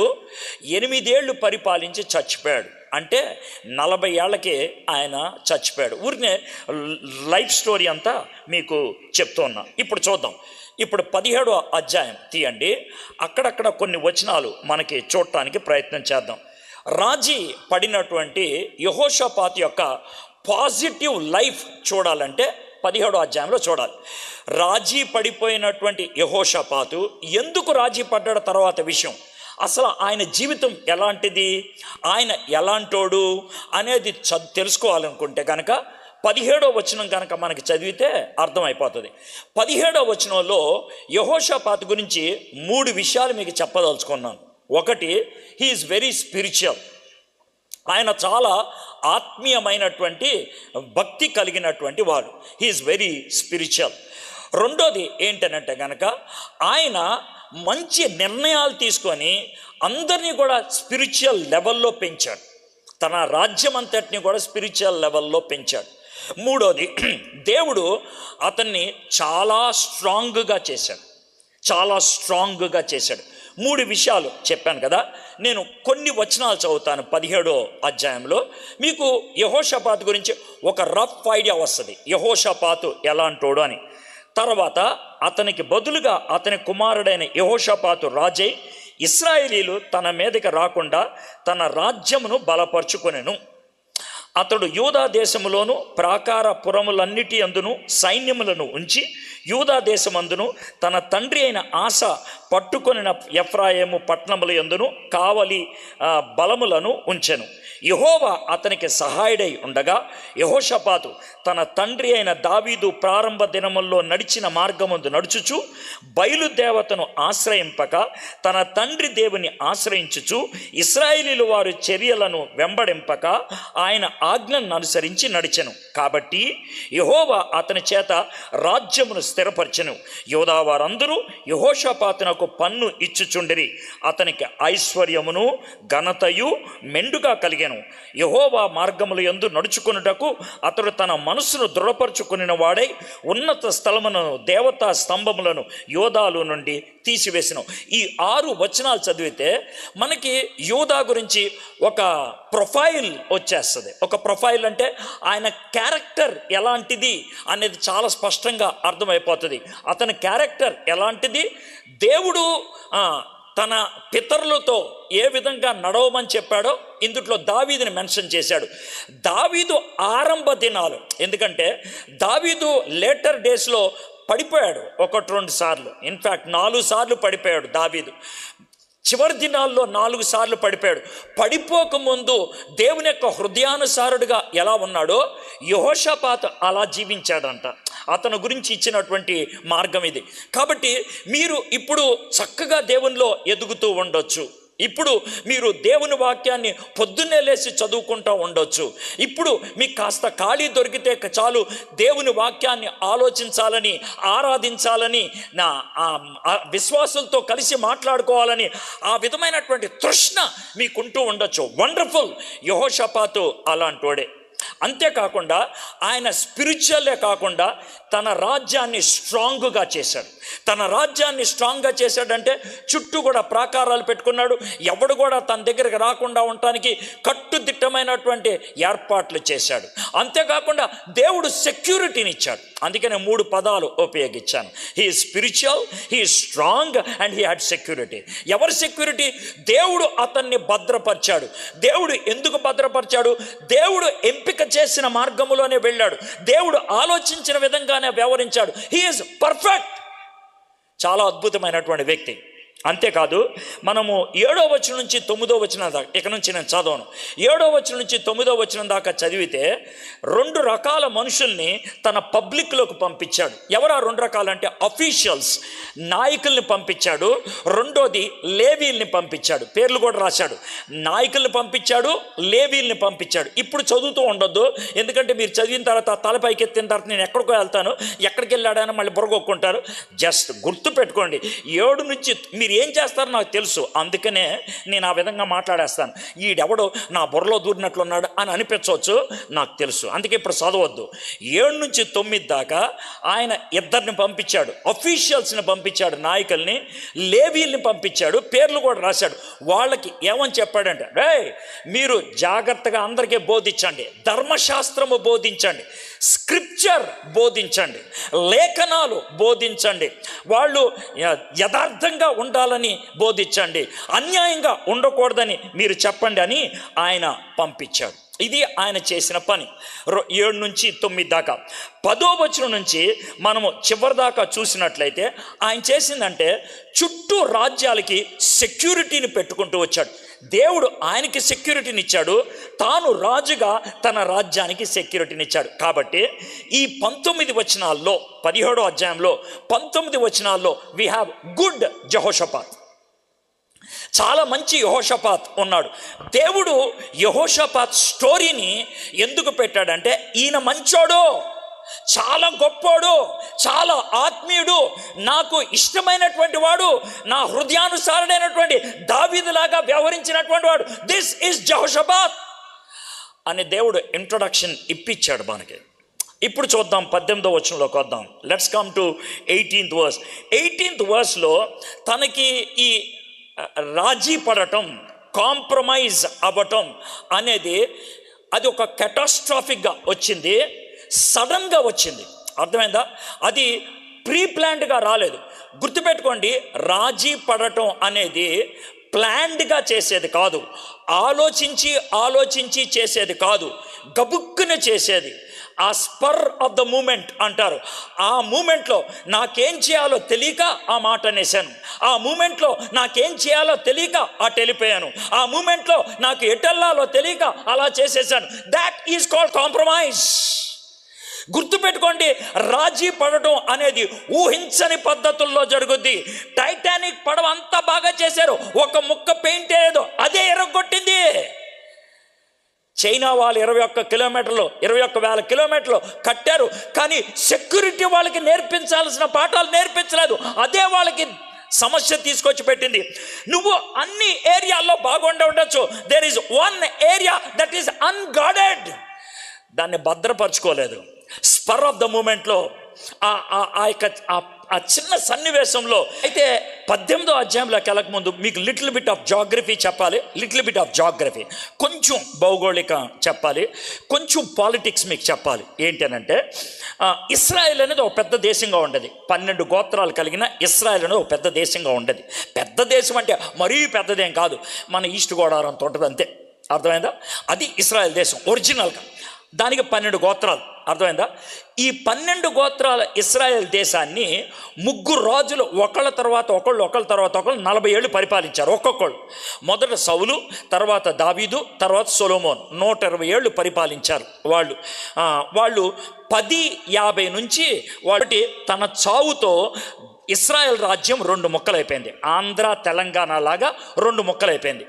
8 ఏళ్ళు పరిపాలించి చచ్చిపోయాడు. అంటే 40 ఏళ్ళకి ఆయన చచ్చిపోయాడు. ఊరినే లైఫ్ స్టోరీ అంతా మీకు చెప్తున్నా. ఇప్పుడు చూద్దాం. ఇప్పుడు 17వ అధ్యాయం తీయండి. అక్కడక్కడ కొన్ని వచనాలు మనకి చూడటానికి ప్రయత్నం చేద్దాం. రాజీ పడినటువంటి యెహోషాపాతు యొక్క పాజిటివ్ లైఫ్ చూడాలంటే 17వ అధ్యాయంలో చూడాలి. రాజీ పడిపోయినటువంటి యెహోషాపాతు ఎందుకు రాజీ పడ్డాడు తర్వాత విషయం, అసలు ఆయన జీవితం ఎలాంటిది, ఆయన ఎలాంటోడు అనేది తెలుసుకోవాలనుకుంటే కనుక 17వ వచనం కనుక మనకి చదివితే అర్థమైపోతుంది. 17వ వచనంలో యెహోషాపాతు గురించి 3 విషయాలు మీకు చెప్పదలుచుకున్నాను. ఒకటి, హీ ఈజ్ వెరీ స్పిరిచువల్. ఆయన చాలా ఆత్మీయమైనటువంటి భక్తి కలిగినటువంటి వాడు. He is very spiritual. రెండోది ఏంటనంటే కనుక ఆయన మంచి నిర్ణయాలు తీసుకొని అందరినీ కూడా స్పిరిచువల్ లెవెల్లో పెంచాడు. తన రాజ్యం అంతటిని కూడా స్పిరిచువల్ లెవెల్లో పెంచాడు. మూడోది, దేవుడు అతన్ని చాలా స్ట్రాంగ్గా చేశాడు. 3 విషయాలు చెప్పాను కదా. నేను కొన్ని వచనాలు చదువుతాను 17వ అధ్యాయంలో. మీకు యెహోషాపాతు గురించి ఒక రఫ్ ఐడియా వస్తుంది, యెహోషాపాతు ఎలాంటోడు అని. తర్వాత అతనికి బదులుగా అతని కుమారుడైన యెహోషాపాతు రాజై ఇశ్రాయేలీలు తన మీదకి రాకుండా తన రాజ్యమును బలపరుచుకొనెను. అతడు యూదా దేశములోను ప్రాకార పురములన్నిటి అందును సైన్యములను ఉంచి యూదా దేశమందును తన తండ్రి అయిన ఆస పట్టుకొనిన ఎఫ్రాయిము పట్టణముల యందును కావలి బలములను ఉంచెను. యెహోవా అతనికి సహాయుడై ఉండగా యెహోషాపాతు తన తండ్రి అయిన దావీదు ప్రారంభ దినముల్లో నడిచిన మార్గమందు నడుచుచు బయలుదేవతను ఆశ్రయింపక తన తండ్రి దేవుని ఆశ్రయించుచు ఇశ్రాయేలీలు వారి చర్యలను వెంబడింపక ఆయన ఆజ్ఞలను అనుసరించి నడిచెను. కాబట్టి యెహోవా అతని చేత రాజ్యమును స్థిరపరచెను. యోధా వారందరూ యెహోషాపాతునకు పన్ను ఇచ్చుచుండిరి. అతనికి ఐశ్వర్యమును ఘనతయు మెండుగా కలిగెను. యెహోవా మార్గముల యందు నడుచుకొనుటకు అతడు తన మనసును దృఢపరుచుకుని వాడై ఉన్నత స్థలములను దేవతా స్తంభములను యోధాలు నుండి తీసివేసిన. ఈ 6 వచనాలు చదివితే మనకి యోధా గురించి ఒక ప్రొఫైల్ వచ్చేస్తుంది. ఒక ప్రొఫైల్ అంటే ఆయన క్యారెక్టర్ ఎలాంటిది అనేది చాలా స్పష్టంగా అర్థమైపోతుంది. అతని క్యారెక్టర్ ఎలాంటిది, దేవుడు తన పితరులతో ఏ విధంగా నడవమని చెప్పాడో ఇందుట్లో దావీదుని మెన్షన్ చేశాడు. దావీదు ఆరంభ దినాలు, ఎందుకంటే దావీదు లేటర్ డేస్లో పడిపోయాడు 1-2 సార్లు, ఇన్ఫ్యాక్ట్ 4 సార్లు పడిపోయాడు దావీదు. చివరి దినాల్లో 4 సార్లు పడిపోయాడు. పడిపోకముందు దేవుని యొక్క హృదయానుసారుడుగా ఎలా ఉన్నాడో యెహోషాపాతు అలా జీవించాడంట. అతని గురించి ఇచ్చినటువంటి మార్గం ఇది. కాబట్టి మీరు ఇప్పుడు చక్కగా దేవునిలో ఎదుగుతూ ఉండొచ్చు. ఇప్పుడు మీరు దేవుని వాక్యాన్ని పొద్దున్నే లేచి చదువుకుంటూ ఉండొచ్చు. ఇప్పుడు మీకు కాస్త ఖాళీ దొరికితే చాలు దేవుని వాక్యాన్ని ఆలోచించాలని, ఆరాధించాలని, నా విశ్వాసులతో కలిసి మాట్లాడుకోవాలని ఆ విధమైనటువంటి తృష్ణ మీకుంటూ ఉండొచ్చు. వండర్ఫుల్. యెహోషాపాతు అలాంటోడే. అంతేకాకుండా ఆయన స్పిరిచువల్లే కాకుండా తన రాజ్యాన్ని స్ట్రాంగ్గా చేశాడు. తన రాజ్యాన్ని స్ట్రాంగ్గా చేశాడంటే చుట్టూ కూడా ప్రాకారాలు పెట్టుకున్నాడు. ఎవడు కూడా తన దగ్గరికి రాకుండా ఉండటానికి కట్టుదిట్టమైనటువంటి ఏర్పాట్లు చేశాడు. అంతేకాకుండా దేవుడు సెక్యూరిటీని ఇచ్చాడు. అందుకనే 3 పదాలు ఉపయోగించాను. He is spiritual, he is strong and he had security. ఎవరి సెక్యూరిటీ? దేవుడు అతన్ని భద్రపరిచాడు. దేవుడు ఎందుకు భద్రపరిచాడు? దేవుడు ఎంపిక చేసిన మార్గములోనే వెళ్ళాడు. దేవుడు ఆలోచించిన విధంగానే వ్యవహరించాడు. He is perfect. చాలా అద్భుతమైనటువంటి వ్యక్తి. అంతేకాదు, మనము 7వ వచనం నుంచి 9వ వచనం దాకా, ఇక నుంచి నేను చదవను, 7వ వచనం నుంచి 9వ వచనం దాకా చదివితే 2 రకాల మనుషుల్ని తన పబ్లిక్లోకి పంపించాడు. ఎవరు ఆ 2 రకాలంటే అఫీషియల్స్, నాయకుల్ని పంపించాడు. రెండోది లేవీల్ని పంపించాడు. పేర్లు కూడా రాశాడు. నాయకుల్ని పంపించాడు, లేవీల్ని పంపించాడు. ఇప్పుడు చదువుతూ ఉండొద్దు, ఎందుకంటే మీరు చదివిన తర్వాత తలపైకి ఎత్తిన తర్వాత నేను ఎక్కడికో వెళ్తాను, ఎక్కడికి వెళ్ళాడని మళ్ళీ బుర్రగొక్కుంటారు. జస్ట్ గుర్తు పెట్టుకోండి. 7 నుంచి మీరు ఏం చేస్తారో నాకు తెలుసు, అందుకనే నేను ఆ విధంగా మాట్లాడేస్తాను. ఈడెవడో నా బుర్రలో దూరినట్లున్నాడు అని అనిపించవచ్చు, నాకు తెలుసు. అందుకే ఇప్పుడు చదవద్దు. 7 నుంచి 9 దాకా ఆయన 2 పంపించాడు. అఫీషియల్స్ని పంపించాడు, నాయకుల్ని, లేవీల్ని పంపించాడు. పేర్లు కూడా రాశాడు. వాళ్ళకి ఏమని చెప్పాడంటే, రే మీరు జాగ్రత్తగా అందరికీ బోధించండి, ధర్మశాస్త్రము బోధించండి, స్క్రిప్చర్ బోధించండి, లేఖనాలు బోధించండి, వాళ్ళు యథార్థంగా ఉండాలని బోధించండి, అన్యాయంగా ఉండకూడదని మీరు చెప్పండి అని ఆయన పంపించాడు. ఇది ఆయన చేసిన పని. 7 నుంచి 9 దాకా. 10వ వచనం నుంచి మనము చివరి దాకా చూసినట్లయితే ఆయన చేసిందంటే చుట్టూ రాజ్యాలకి సెక్యూరిటీని పెట్టుకుంటూ వచ్చాడు. దేవుడు ఆయనకి సెక్యూరిటీని ఇచ్చాడు, తాను రాజుగా తన రాజ్యానికి సెక్యూరిటీని ఇచ్చాడు. కాబట్టి ఈ 19 వచనాల్లో, 17వ అధ్యాయంలో 19 వచనాల్లో వీ హ్యావ్ గుడ్ యెహోషాపాత్. చాలా మంచి యెహోషాపాత్ ఉన్నాడు. దేవుడు యెహోషాపాత్ స్టోరీని ఎందుకు పెట్టాడంటే, ఈయన మంచోడు, చాలా గొప్పోడు, చాలా ఆత్మీయుడు, నాకు ఇష్టమైనటువంటి వాడు, నా హృదయానుసారుడైనటువంటి దావీదులాగా వ్యవహరించినటువంటి వాడు, దిస్ ఈజ్ యెహోషాపాత్ అని దేవుడు ఇంట్రొడక్షన్ ఇప్పించాడు మనకి. ఇప్పుడు చూద్దాం, 18వ వచనంలోకి వద్దాం. Let's come to 18th verse. 18th verseలో తనకి ఈ రాజీ పడటం, కాంప్రమైజ్ అవ్వటం అనేది అది ఒక కెటాస్ట్రాఫిక్గా వచ్చింది, సడన్గా వచ్చింది. అర్థమైందా? అది ప్రీ ప్లాన్డ్గా రాలేదు. గుర్తుపెట్టుకోండి, రాజీ పడటం అనేది ప్లాన్డ్గా చేసేది కాదు, ఆలోచించి చేసేది కాదు, గబుక్కున చేసేది. ఆ స్పర్ ఆఫ్ ద మూమెంట్ అంటారు. ఆ మూమెంట్లో నాకేం చేయాలో తెలియక ఆ మాట అనేసాను, ఆ మూమెంట్లో నాకేం చేయాలో తెలియక అటు వెళ్ళిపోయాను, ఆ మూమెంట్లో నాకు ఎటెల్లాలో తెలియక అలా చేసేసాను. That is called compromise. గుర్తుపెట్టుకోండి, రాజీ పడటం అనేది ఊహించని పద్ధతుల్లో జరుగుద్ది. టైటానిక్ పడవ అంతా బాగా చేశారు, ఒక ముక్క పెయింట్ ఏదో అదే ఎరగొట్టింది. చైనా వాళ్ళు 21,000 కిలోమీటర్లు కట్టారు, కానీ సెక్యూరిటీ వాళ్ళకి నేర్పించాల్సిన పాఠాలు నేర్పించలేదు. అదే వాళ్ళకి సమస్య తీసుకొచ్చి పెట్టింది. నువ్వు అన్ని ఏరియాల్లో బాగుండి ఉండొచ్చు, there is one area that is unguarded, దాన్ని భద్రపరచుకోలేదు. స్పర్ ఆఫ్ ద మూమెంట్లో ఆ చిన్న సన్నివేశంలో అయితే 18వ అధ్యాయంలోకి వెళ్ళకముందు మీకు లిటిల్ బిట్ ఆఫ్ జాగ్రఫీ చెప్పాలి. కొంచెం భౌగోళిక చెప్పాలి, కొంచెం పాలిటిక్స్ మీకు చెప్పాలి. ఏంటనంటే, ఇస్రాయేల్ అనేది ఒక పెద్ద దేశంగా ఉండేది. 12 గోత్రాలు కలిగిన ఇస్రాయేల్ అనేది ఒక పెద్ద దేశంగా ఉండేది. పెద్ద దేశం అంటే మరీ పెద్దదేం కాదు, మన ఈస్ట్ గోదావరి అంత ఉంటుంది అంతే. అర్థమైందా? అది ఇస్రాయేల్ దేశం ఒరిజినల్గా. దానికి 12 గోత్రాలు. అర్థమైందా? ఈ 12 గోత్రాల ఇస్రాయేల్ దేశాన్ని 3 రాజులు ఒకళ్ళ తర్వాత ఒకళ్ళు 40 ఏళ్ళు పరిపాలించారు. ఒక్కొక్కళ్ళు. మొదట సౌలు, తర్వాత దావీదు, తర్వాత సొలొమోన్ 120 ఏళ్ళు పరిపాలించారు వాళ్ళు 1050 నుంచి వాటి తన చావుతో ఇస్రాయేల్ రాజ్యం 2 ముక్కలైపోయింది. ఆంధ్ర తెలంగాణ లాగా 2 ముక్కలైపోయింది.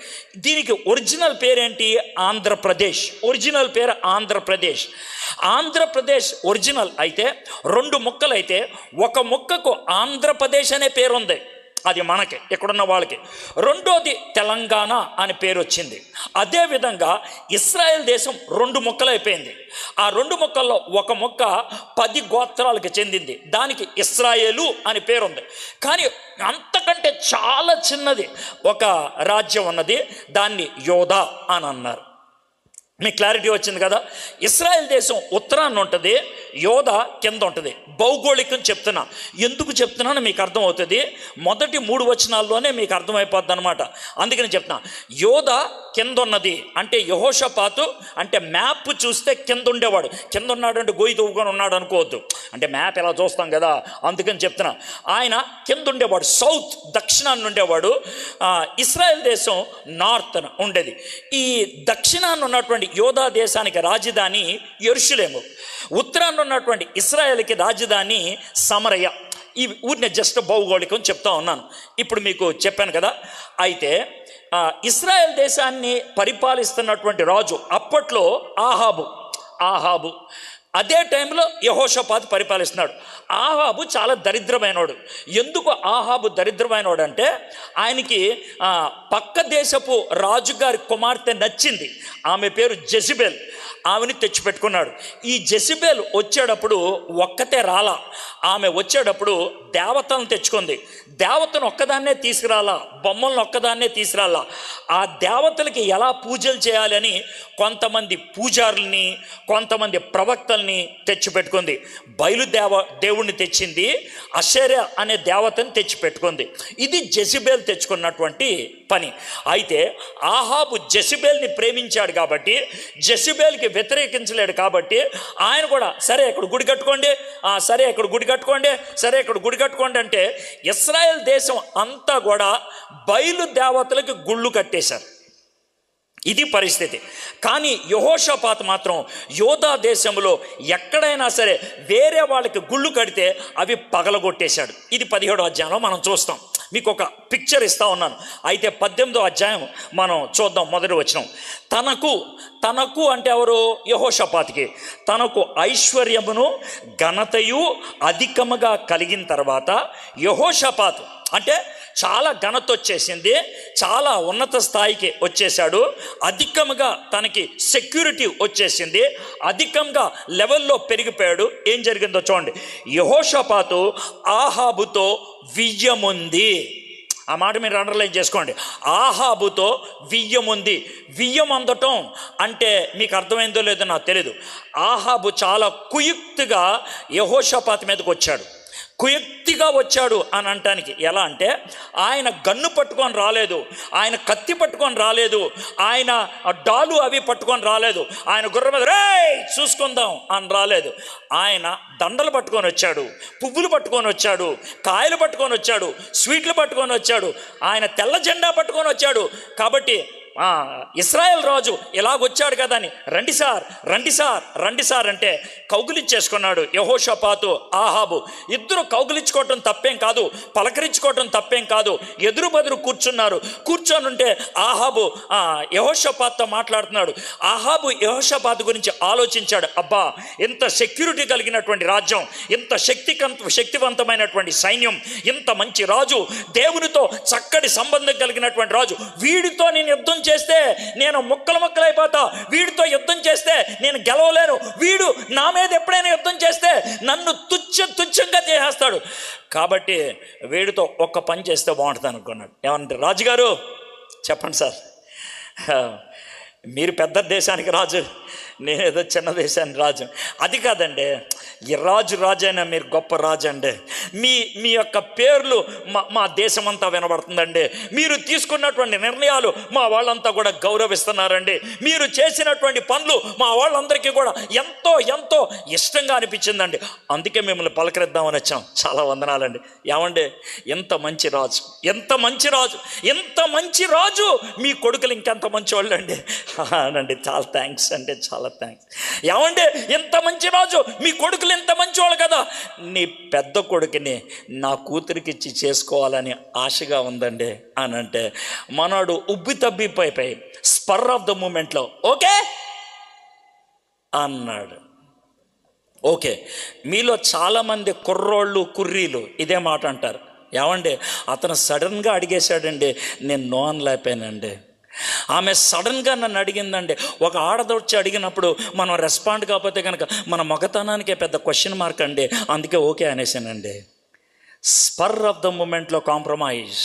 దీనికి ఒరిజినల్ పేరేంటి? ఆంధ్రప్రదేశ్. ఒరిజినల్ పేరు ఆంధ్రప్రదేశ్ ఒరిజినల్ అయితే 2 ముక్కలైతే ఒక ముక్కకు ఆంధ్రప్రదేశ్ అనే పేరు ఉంది. అది మనకి ఇక్కడున్న వాళ్ళకి. రెండోది తెలంగాణ అని పేరు వచ్చింది. అదేవిధంగా ఇస్రాయేల్ దేశం 2 ముక్కలైపోయింది. ఆ 2 ముక్కల్లో ఒక ముక్క 10 గోత్రాలకు చెందింది, దానికి ఇస్రాయేలు అని పేరుంది. కానీ అంతకంటే చాలా చిన్నది ఒక రాజ్యం ఉన్నది, దాన్ని యోధా అని అన్నారు. మీకు క్లారిటీ వచ్చింది కదా. ఇస్రాయేల్ దేశం ఉత్తరాన్ని ఉంటుంది, యోధా కింద ఉంటుంది. భౌగోళికం చెప్తున్నా, ఎందుకు చెప్తున్నానో మీకు అర్థమవుతుంది. మొదటి 3 వచనాల్లోనే మీకు అర్థమైపోద్ది అనమాట. అందుకని చెప్తున్నా, యోధా కింద ఉన్నది అంటే యెహోషాపాతు అంటే మ్యాప్ చూస్తే కింద ఉండేవాడు. కింద ఉన్నాడు అంటే గొయ్యి తవ్వుకొని ఉన్నాడు అనుకోవద్దు, అంటే మ్యాప్ ఎలా చూస్తాం కదా, అందుకని చెప్తున్నా. ఆయన కింద ఉండేవాడు, సౌత్ దక్షిణాన్ని ఉండేవాడు. ఇస్రాయేల్ దేశం నార్త్ ఉండేది. ఈ దక్షిణాన్ని ఉన్నటువంటి యోధా దేశానికి రాజధాని యెరూషలేము, ఉత్తరాన్ని ఉన్నటువంటి ఇస్రాయేల్కి రాజధాని సమరయ. ఈ ఊరిని జస్ట్ భౌగోళికం చెప్తా ఉన్నాను. ఇప్పుడు మీకు చెప్పాను కదా. అయితే ఇస్రాయేల్ దేశాన్ని పరిపాలిస్తున్నటువంటి రాజు అప్పట్లో ఆహాబు. అదే టైంలో యెహోషాపాతు పరిపాలిస్తున్నాడు. ఆహాబు చాలా దరిద్రమైనవాడు. ఎందుకు ఆహాబు దరిద్రమైనవాడు అంటే, ఆయనకి పక్క దేశపు రాజుగారి కుమార్తె నచ్చింది. ఆమె పేరు జెజబెల్. ఆమెని తెచ్చిపెట్టుకున్నాడు. ఈ జెజబెల్ వచ్చేటప్పుడు ఒక్కతే రాలా, ఆమె వచ్చేటప్పుడు దేవతలను తెచ్చుకుంది. దేవతను ఒక్కదాన్నే తీసుకురాలా, బొమ్మలను ఒక్కదాన్నే తీసుకురాలా. ఆ దేవతలకి ఎలా పూజలు చేయాలని కొంతమంది పూజారుల్ని, కొంతమంది ప్రవక్తల్ని తెచ్చిపెట్టుకుంది. దేవుణ్ణి తెచ్చింది, అషేరా అనే దేవతని తెచ్చిపెట్టుకుంది. ఇది జెజబెల్ తెచ్చుకున్నటువంటి పని. అయితే ఆహాబు జెజబెల్ని ప్రేమించాడు కాబట్టి, జెజబెల్కి వ్యతిరేకించలేడు కాబట్టి, ఆయన కూడా సరే ఇక్కడ గుడి కట్టుకోండి, సరే ఇక్కడ గుడి కట్టుకోండి, సరే ఇక్కడ గుడి కట్టుకోండి అంటే ఇశ్రాయేల్ దేశం అంతా కూడా బయలు దేవతలకు గుళ్ళు కట్టేశారు. ఇది పరిస్థితి. కానీ యెహోషాపాతు మాత్రం యోధా దేశంలో ఎక్కడైనా సరే వేరే వాళ్ళకి గుళ్ళు కడితే అవి పగలగొట్టేశాడు. ఇది 17వ అధ్యాయంలో మనం చూస్తాం. మీకు ఒక పిక్చర్ ఇస్తా ఉన్నాను. అయితే 18వ అధ్యాయం మనం చూద్దాం. మొదటి వచనం, తనకు అంటే ఎవరు? యెహోషాపాతుకి తనకు ఐశ్వర్యమును ఘనతయు అధికముగా కలిగిన తర్వాత యెహోషాపాతు అంటే చాలా ఘనత వచ్చేసింది, చాలా ఉన్నత స్థాయికి వచ్చేసాడు, అధికంగా తనకి సెక్యూరిటీ వచ్చేసింది, అధికంగా లెవెల్లో పెరిగిపోయాడు. ఏం జరిగిందో చూడండి. యెహోషాపాతు ఆహాబుతో వియ్యముంది. ఆ మాట మీరు అండర్లైన్ చేసుకోండి. ఆహాబుతో వియ్యముంది. వియ్యం అందటం అంటే మీకు అర్థమైందో లేదో నాకు తెలియదు. ఆహాబు చాలా కుయుక్తిగా యెహోషాపాతు మీదకి వచ్చాడు. కుయుక్తిగా వచ్చాడు అని అంటానికి ఎలా అంటే, ఆయన గన్ను పట్టుకొని రాలేదు, ఆయన కత్తి పట్టుకొని రాలేదు, ఆయన డాలు అవి పట్టుకొని రాలేదు, ఆయన గుర్రం మీద రే చూసుకుందాం అని రాలేదు. ఆయన దండలు పట్టుకొని వచ్చాడు, పువ్వులు పట్టుకొని వచ్చాడు, కాయలు పట్టుకొని వచ్చాడు, స్వీట్లు పట్టుకొని వచ్చాడు, ఆయన తెల్ల జెండా పట్టుకొని వచ్చాడు. కాబట్టి ఇశ్రాయేల్ రాజు ఇలాగొచ్చాడు కదా అని రండి సార్ అంటే కౌగులించేసుకున్నాడు యెహోషాపాతు, ఆహాబు. ఇద్దరు కౌగులించుకోవటం తప్పేం కాదు, పలకరించుకోవటం తప్పేం కాదు. ఎదురు బదురు కూర్చొని ఉంటే ఆహాబు యెహోషాపాతుతో మాట్లాడుతున్నాడు. ఆహాబు యెహోషాపాతు గురించి ఆలోచించాడు. అబ్బా, ఇంత సెక్యూరిటీ కలిగినటువంటి రాజ్యం, ఇంత శక్తివంతమైనటువంటి సైన్యం, ఇంత మంచి రాజు, దేవునితో చక్కటి సంబంధం కలిగినటువంటి రాజు, వీడితో నేను యుద్ధం చేస్తే నేను ముక్కలైపోతా, వీడితో యుద్ధం చేస్తే నేను గెలవలేను, వీడు నా మీద ఎప్పుడైనా యుద్ధం చేస్తే నన్ను తుచ్చంగా చేసేస్తాడు, కాబట్టి వీడితో ఒక్క పని చేస్తే బాగుంటుంది అనుకున్నాడు. ఏమంటే, రాజుగారు చెప్పండి సార్, మీరు పెద్ద దేశానికి రాజు, నేనేదో చిన్న దేశానికి రాజు. అది కాదండి, ఈ రాజు అయినా మీరు గొప్ప రాజు అండి. మీ యొక్క పేర్లు మా దేశమంతా వినబడుతుందండి. మీరు తీసుకున్నటువంటి నిర్ణయాలు మా వాళ్ళంతా కూడా గౌరవిస్తున్నారండి. మీరు చేసినటువంటి పనులు మా వాళ్ళందరికీ కూడా ఎంతో ఇష్టంగా అనిపించిందండి. అందుకే మిమ్మల్ని పలకరిద్దామని వచ్చాం. చాలా వందనాలండి. ఏమండి, ఎంత మంచి రాజు, మీ కొడుకులు ఇంకెంత మంచి వాళ్ళు అండి అనండి. చాలా థ్యాంక్స్ అంటే చాలా థ్యాంక్స్. ఏమండి, ఎంత మంచి రాజు, మీ కొడుకులు ఎంత మంచివాళ్ళు కదా, నీ పెద్ద కొడుకుని నా కూతురికి ఇచ్చి చేసుకోవాలని ఆశగా ఉందండి అని అంటే మనోడు ఉబ్బి తబ్బిపోయి స్పర్ ఆఫ్ ద మూమెంట్లో ఓకే అన్నాడు. ఓకే, మీలో చాలామంది కుర్రోళ్ళు కుర్రీలు ఇదే మాట అంటారు. ఏమండి, అతను సడన్గా అడిగేశాడండి, నేను నో అనలేకపోయానండి. ఆమె సడన్గా నన్ను అడిగిందండి. ఒక ఆడదొచ్చి అడిగినప్పుడు మనం రెస్పాండ్ కాకపోతే కనుక మన మగతనానికే పెద్ద క్వశ్చన్ మార్క్ అండి. అందుకే ఓకే అనేసానండి. స్పర్ ఆఫ్ ద మూమెంట్లో కాంప్రమైజ్,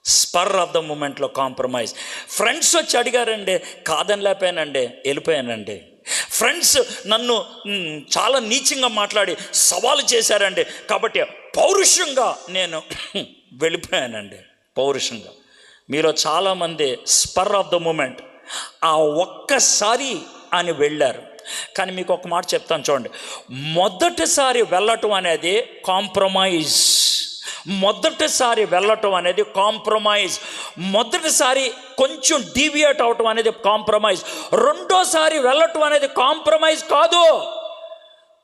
స్పర్ ఆఫ్ ద మూమెంట్లో కాంప్రమైజ్. ఫ్రెండ్స్ వచ్చి అడిగారండి, కాదని లేకపోయానండి, వెళ్ళిపోయానండి. ఫ్రెండ్స్ నన్ను చాలా నీచంగా మాట్లాడి సవాలు చేశారండి, కాబట్టి పౌరుషంగా నేను వెళ్ళిపోయానండి. పౌరుషంగా. మీలో చాలామంది స్పర్ ఆఫ్ ద మూమెంట్, ఆ ఒక్కసారి అని వెళ్ళారు. కానీ మీకు ఒక మాట చెప్తాను చూడండి, మొదటిసారి వెళ్ళటం అనేది కాంప్రమైజ్. మొదటిసారి వెళ్ళటం అనేది కాంప్రమైజ్. మొదటిసారి కొంచెం డీవియేట్ అవటం అనేది కాంప్రమైజ్. రెండోసారి వెళ్ళటం అనేది కాంప్రమైజ్ కాదు.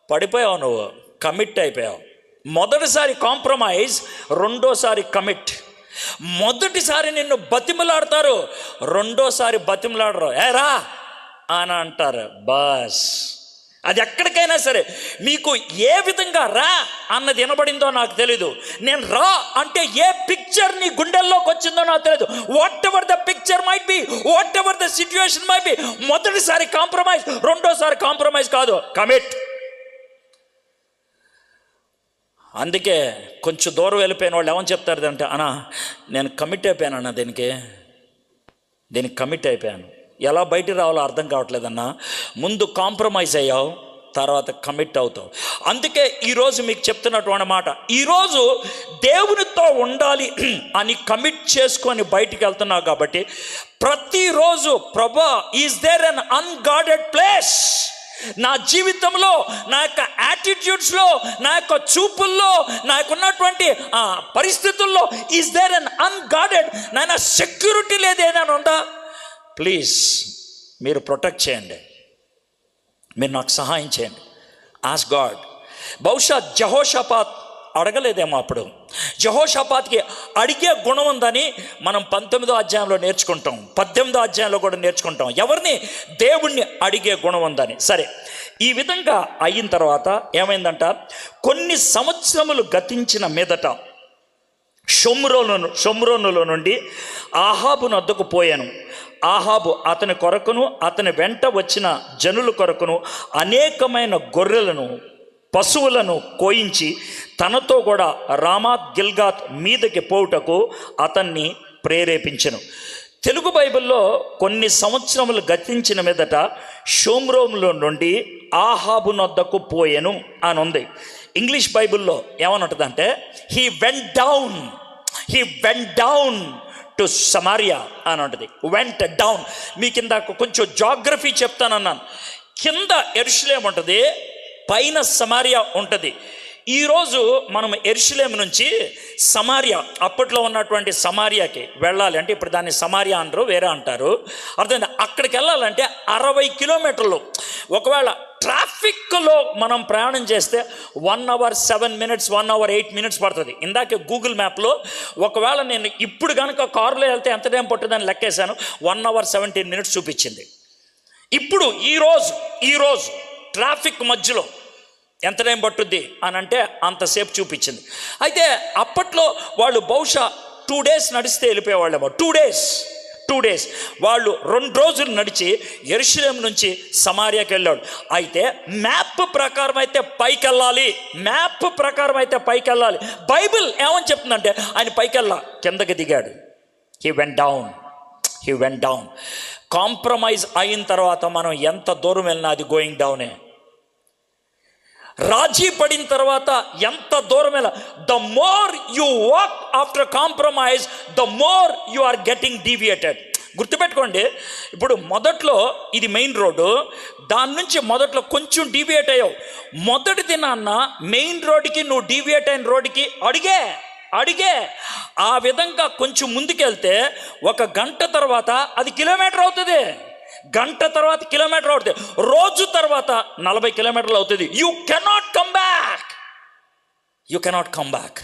పడిపోయావు, నువ్వు కమిట్ అయిపోయావు. మొదటిసారి కాంప్రమైజ్, రెండోసారి కమిట్. మొదటిసారి నిన్ను బతిమలాడతారు, రెండోసారి బతిమలాడరు. ఏరా అని అంటారు. బస్ అది ఎక్కడికైనా సరే మీకు ఏ విధంగా రా అన్నది వినబడిందో నాకు తెలీదు. నేను రా అంటే ఏ పిక్చర్ నీ గుండెల్లోకి వచ్చిందో నాకు తెలియదు. What ever the picture might be, what ever the situation might be, మొదటిసారి కాంప్రమైజ్, రెండోసారి కాంప్రమైజ్ కాదు, కమిట్. అందుకే కొంచెం దూరం వెళ్ళిపోయిన వాళ్ళు ఏమని చెప్తారు అంటే, అన్నా నేను కమిట్ అయిపోయాను అన్న, దీనికి కమిట్ అయిపోయాను. ఎలా బయటికి రావాలో అర్థం కావట్లేదన్నా. ముందు కాంప్రమైజ్ అయ్యావు, తర్వాత కమిట్ అవుతావు. అందుకే ఈరోజు మీకు చెప్తున్నటువంటి మాట, ఈరోజు దేవునితో ఉండాలి అని కమిట్ చేసుకొని బయటికి వెళ్తున్నావు కాబట్టి ప్రతిరోజు ప్రభా, ఈజ్ దేర్ అన్ అన్గాడెడ్ ప్లేస్ నా జీవితంలో, నా యొక్క యాటిట్యూడ్స్లో, నా యొక్క చూపుల్లో, నాకున్నటువంటి పరిస్థితుల్లో ఈజ్ దేర్ అన్ అన్గాడెడ్, నాయన సెక్యూరిటీ లేదు ఏదైనా ఉందా? ప్లీజ్ మీరు ప్రొటెక్ట్ చేయండి, మీరు నాకు సహాయం చేయండి. Ask God. బహుశా యెహోషాపాత్ అడగలేదేమో అప్పుడు. యెహోషాపాత్కి అడిగే గుణం ఉందని మనం 19వ అధ్యాయంలో నేర్చుకుంటాం, 18వ అధ్యాయంలో కూడా నేర్చుకుంటాం. ఎవరిని? దేవుణ్ణి అడిగే గుణం ఉందని. సరే, ఈ విధంగా అయిన తర్వాత ఏమైందంట, కొన్ని సంవత్సరములు గతించిన మీదట షోమ్రోనులో నుండి ఆహాబు నొద్దకు పోయాను. ఆహాబు అతని కొరకును అతని వెంట వచ్చిన జనుల కొరకును అనేకమైన గొర్రెలను పశువులను కోయించి తనతో కూడా రామాత్ గిల్గాత్ మీదకి పోవుటకు అతన్ని ప్రేరేపించెను. తెలుగు బైబిల్లో కొన్ని సంవత్సరములు గతించిన మీదట షోమ్రోనులో నుండి ఆహాబు నొద్దకు పోయెను అని ఉంది. ఇంగ్లీష్ బైబిల్లో ఏమని ఉంటుందంటే he went down to Samaria అని ఉంటుంది. Vent down. మీ కింద కొంచెం జాగ్రఫీ చెప్తానన్నాను. కింద యెరూషలేము ఉంటుంది, పైన సమారియా ఉంటుంది. ఈరోజు మనం యెరూషలేము నుంచి సమారియా, అప్పట్లో ఉన్నటువంటి సమారియాకి వెళ్ళాలి అంటే, ఇప్పుడు దాన్ని సమారియా అనరు, వేరే అంటారు, అర్థమైంది. అక్కడికి వెళ్ళాలంటే 60 కిలోమీటర్లు. ఒకవేళ ట్రాఫిక్లో మనం ప్రయాణం చేస్తే 1 hour 7 minutes, 1 hour 8 minutes పడుతుంది. ఇందాక గూగుల్ మ్యాప్లో ఒకవేళ నేను ఇప్పుడు కనుక కారులో వెళ్తే ఎంత టైం పట్టుదని లెక్కేశాను, 1 hour 17 minutes చూపించింది. ఇప్పుడు ఈరోజు ట్రాఫిక్ మధ్యలో ఎంత టైం పట్టుద్ది అని అంటే అంతసేపు చూపించింది. అయితే అప్పట్లో వాళ్ళు బహుశా 2 days నడిస్తే వెళ్ళిపోయేవాళ్ళేమో. 2 days వాళ్ళు 2 రోజులు నడిచి యెరూషలేము నుంచి సమారియాకి వెళ్ళాడు. అయితే మ్యాప్ ప్రకారం అయితే పైకి వెళ్ళాలి. బైబిల్ ఏమని చెప్తుందంటే ఆయన పైకి వెళ్ళా, కిందకి దిగాడు. He went down. కాంప్రమైజ్ అయిన తర్వాత మనం ఎంత దూరం వెళ్ళినా అది గోయింగ్ డౌనే. రాజీ పడిన తర్వాత ఎంత దూరం వెళ్ళా, the more you walk after compromise, the more you are getting deviated. గుర్తుపెట్టుకోండి, ఇప్పుడు మొదట్లో ఇది మెయిన్ రోడ్డు, దాని నుంచి మొదట్లో కొంచెం డీవియేట్ అయ్యావు. మొదటి దినాన్న మెయిన్ రోడ్డుకి నువ్వు డీవియేట్ అయిన రోడ్డుకి అడిగే ఆ విధంగా కొంచెం ముందుకెళ్తే 1 గంట తర్వాత అది కిలోమీటర్ అవుతుంది, గంట తర్వాత కిలోమీటర్ అవుతుంది, రోజు తర్వాత 40 కిలోమీటర్లు అవుతుంది. You cannot come back.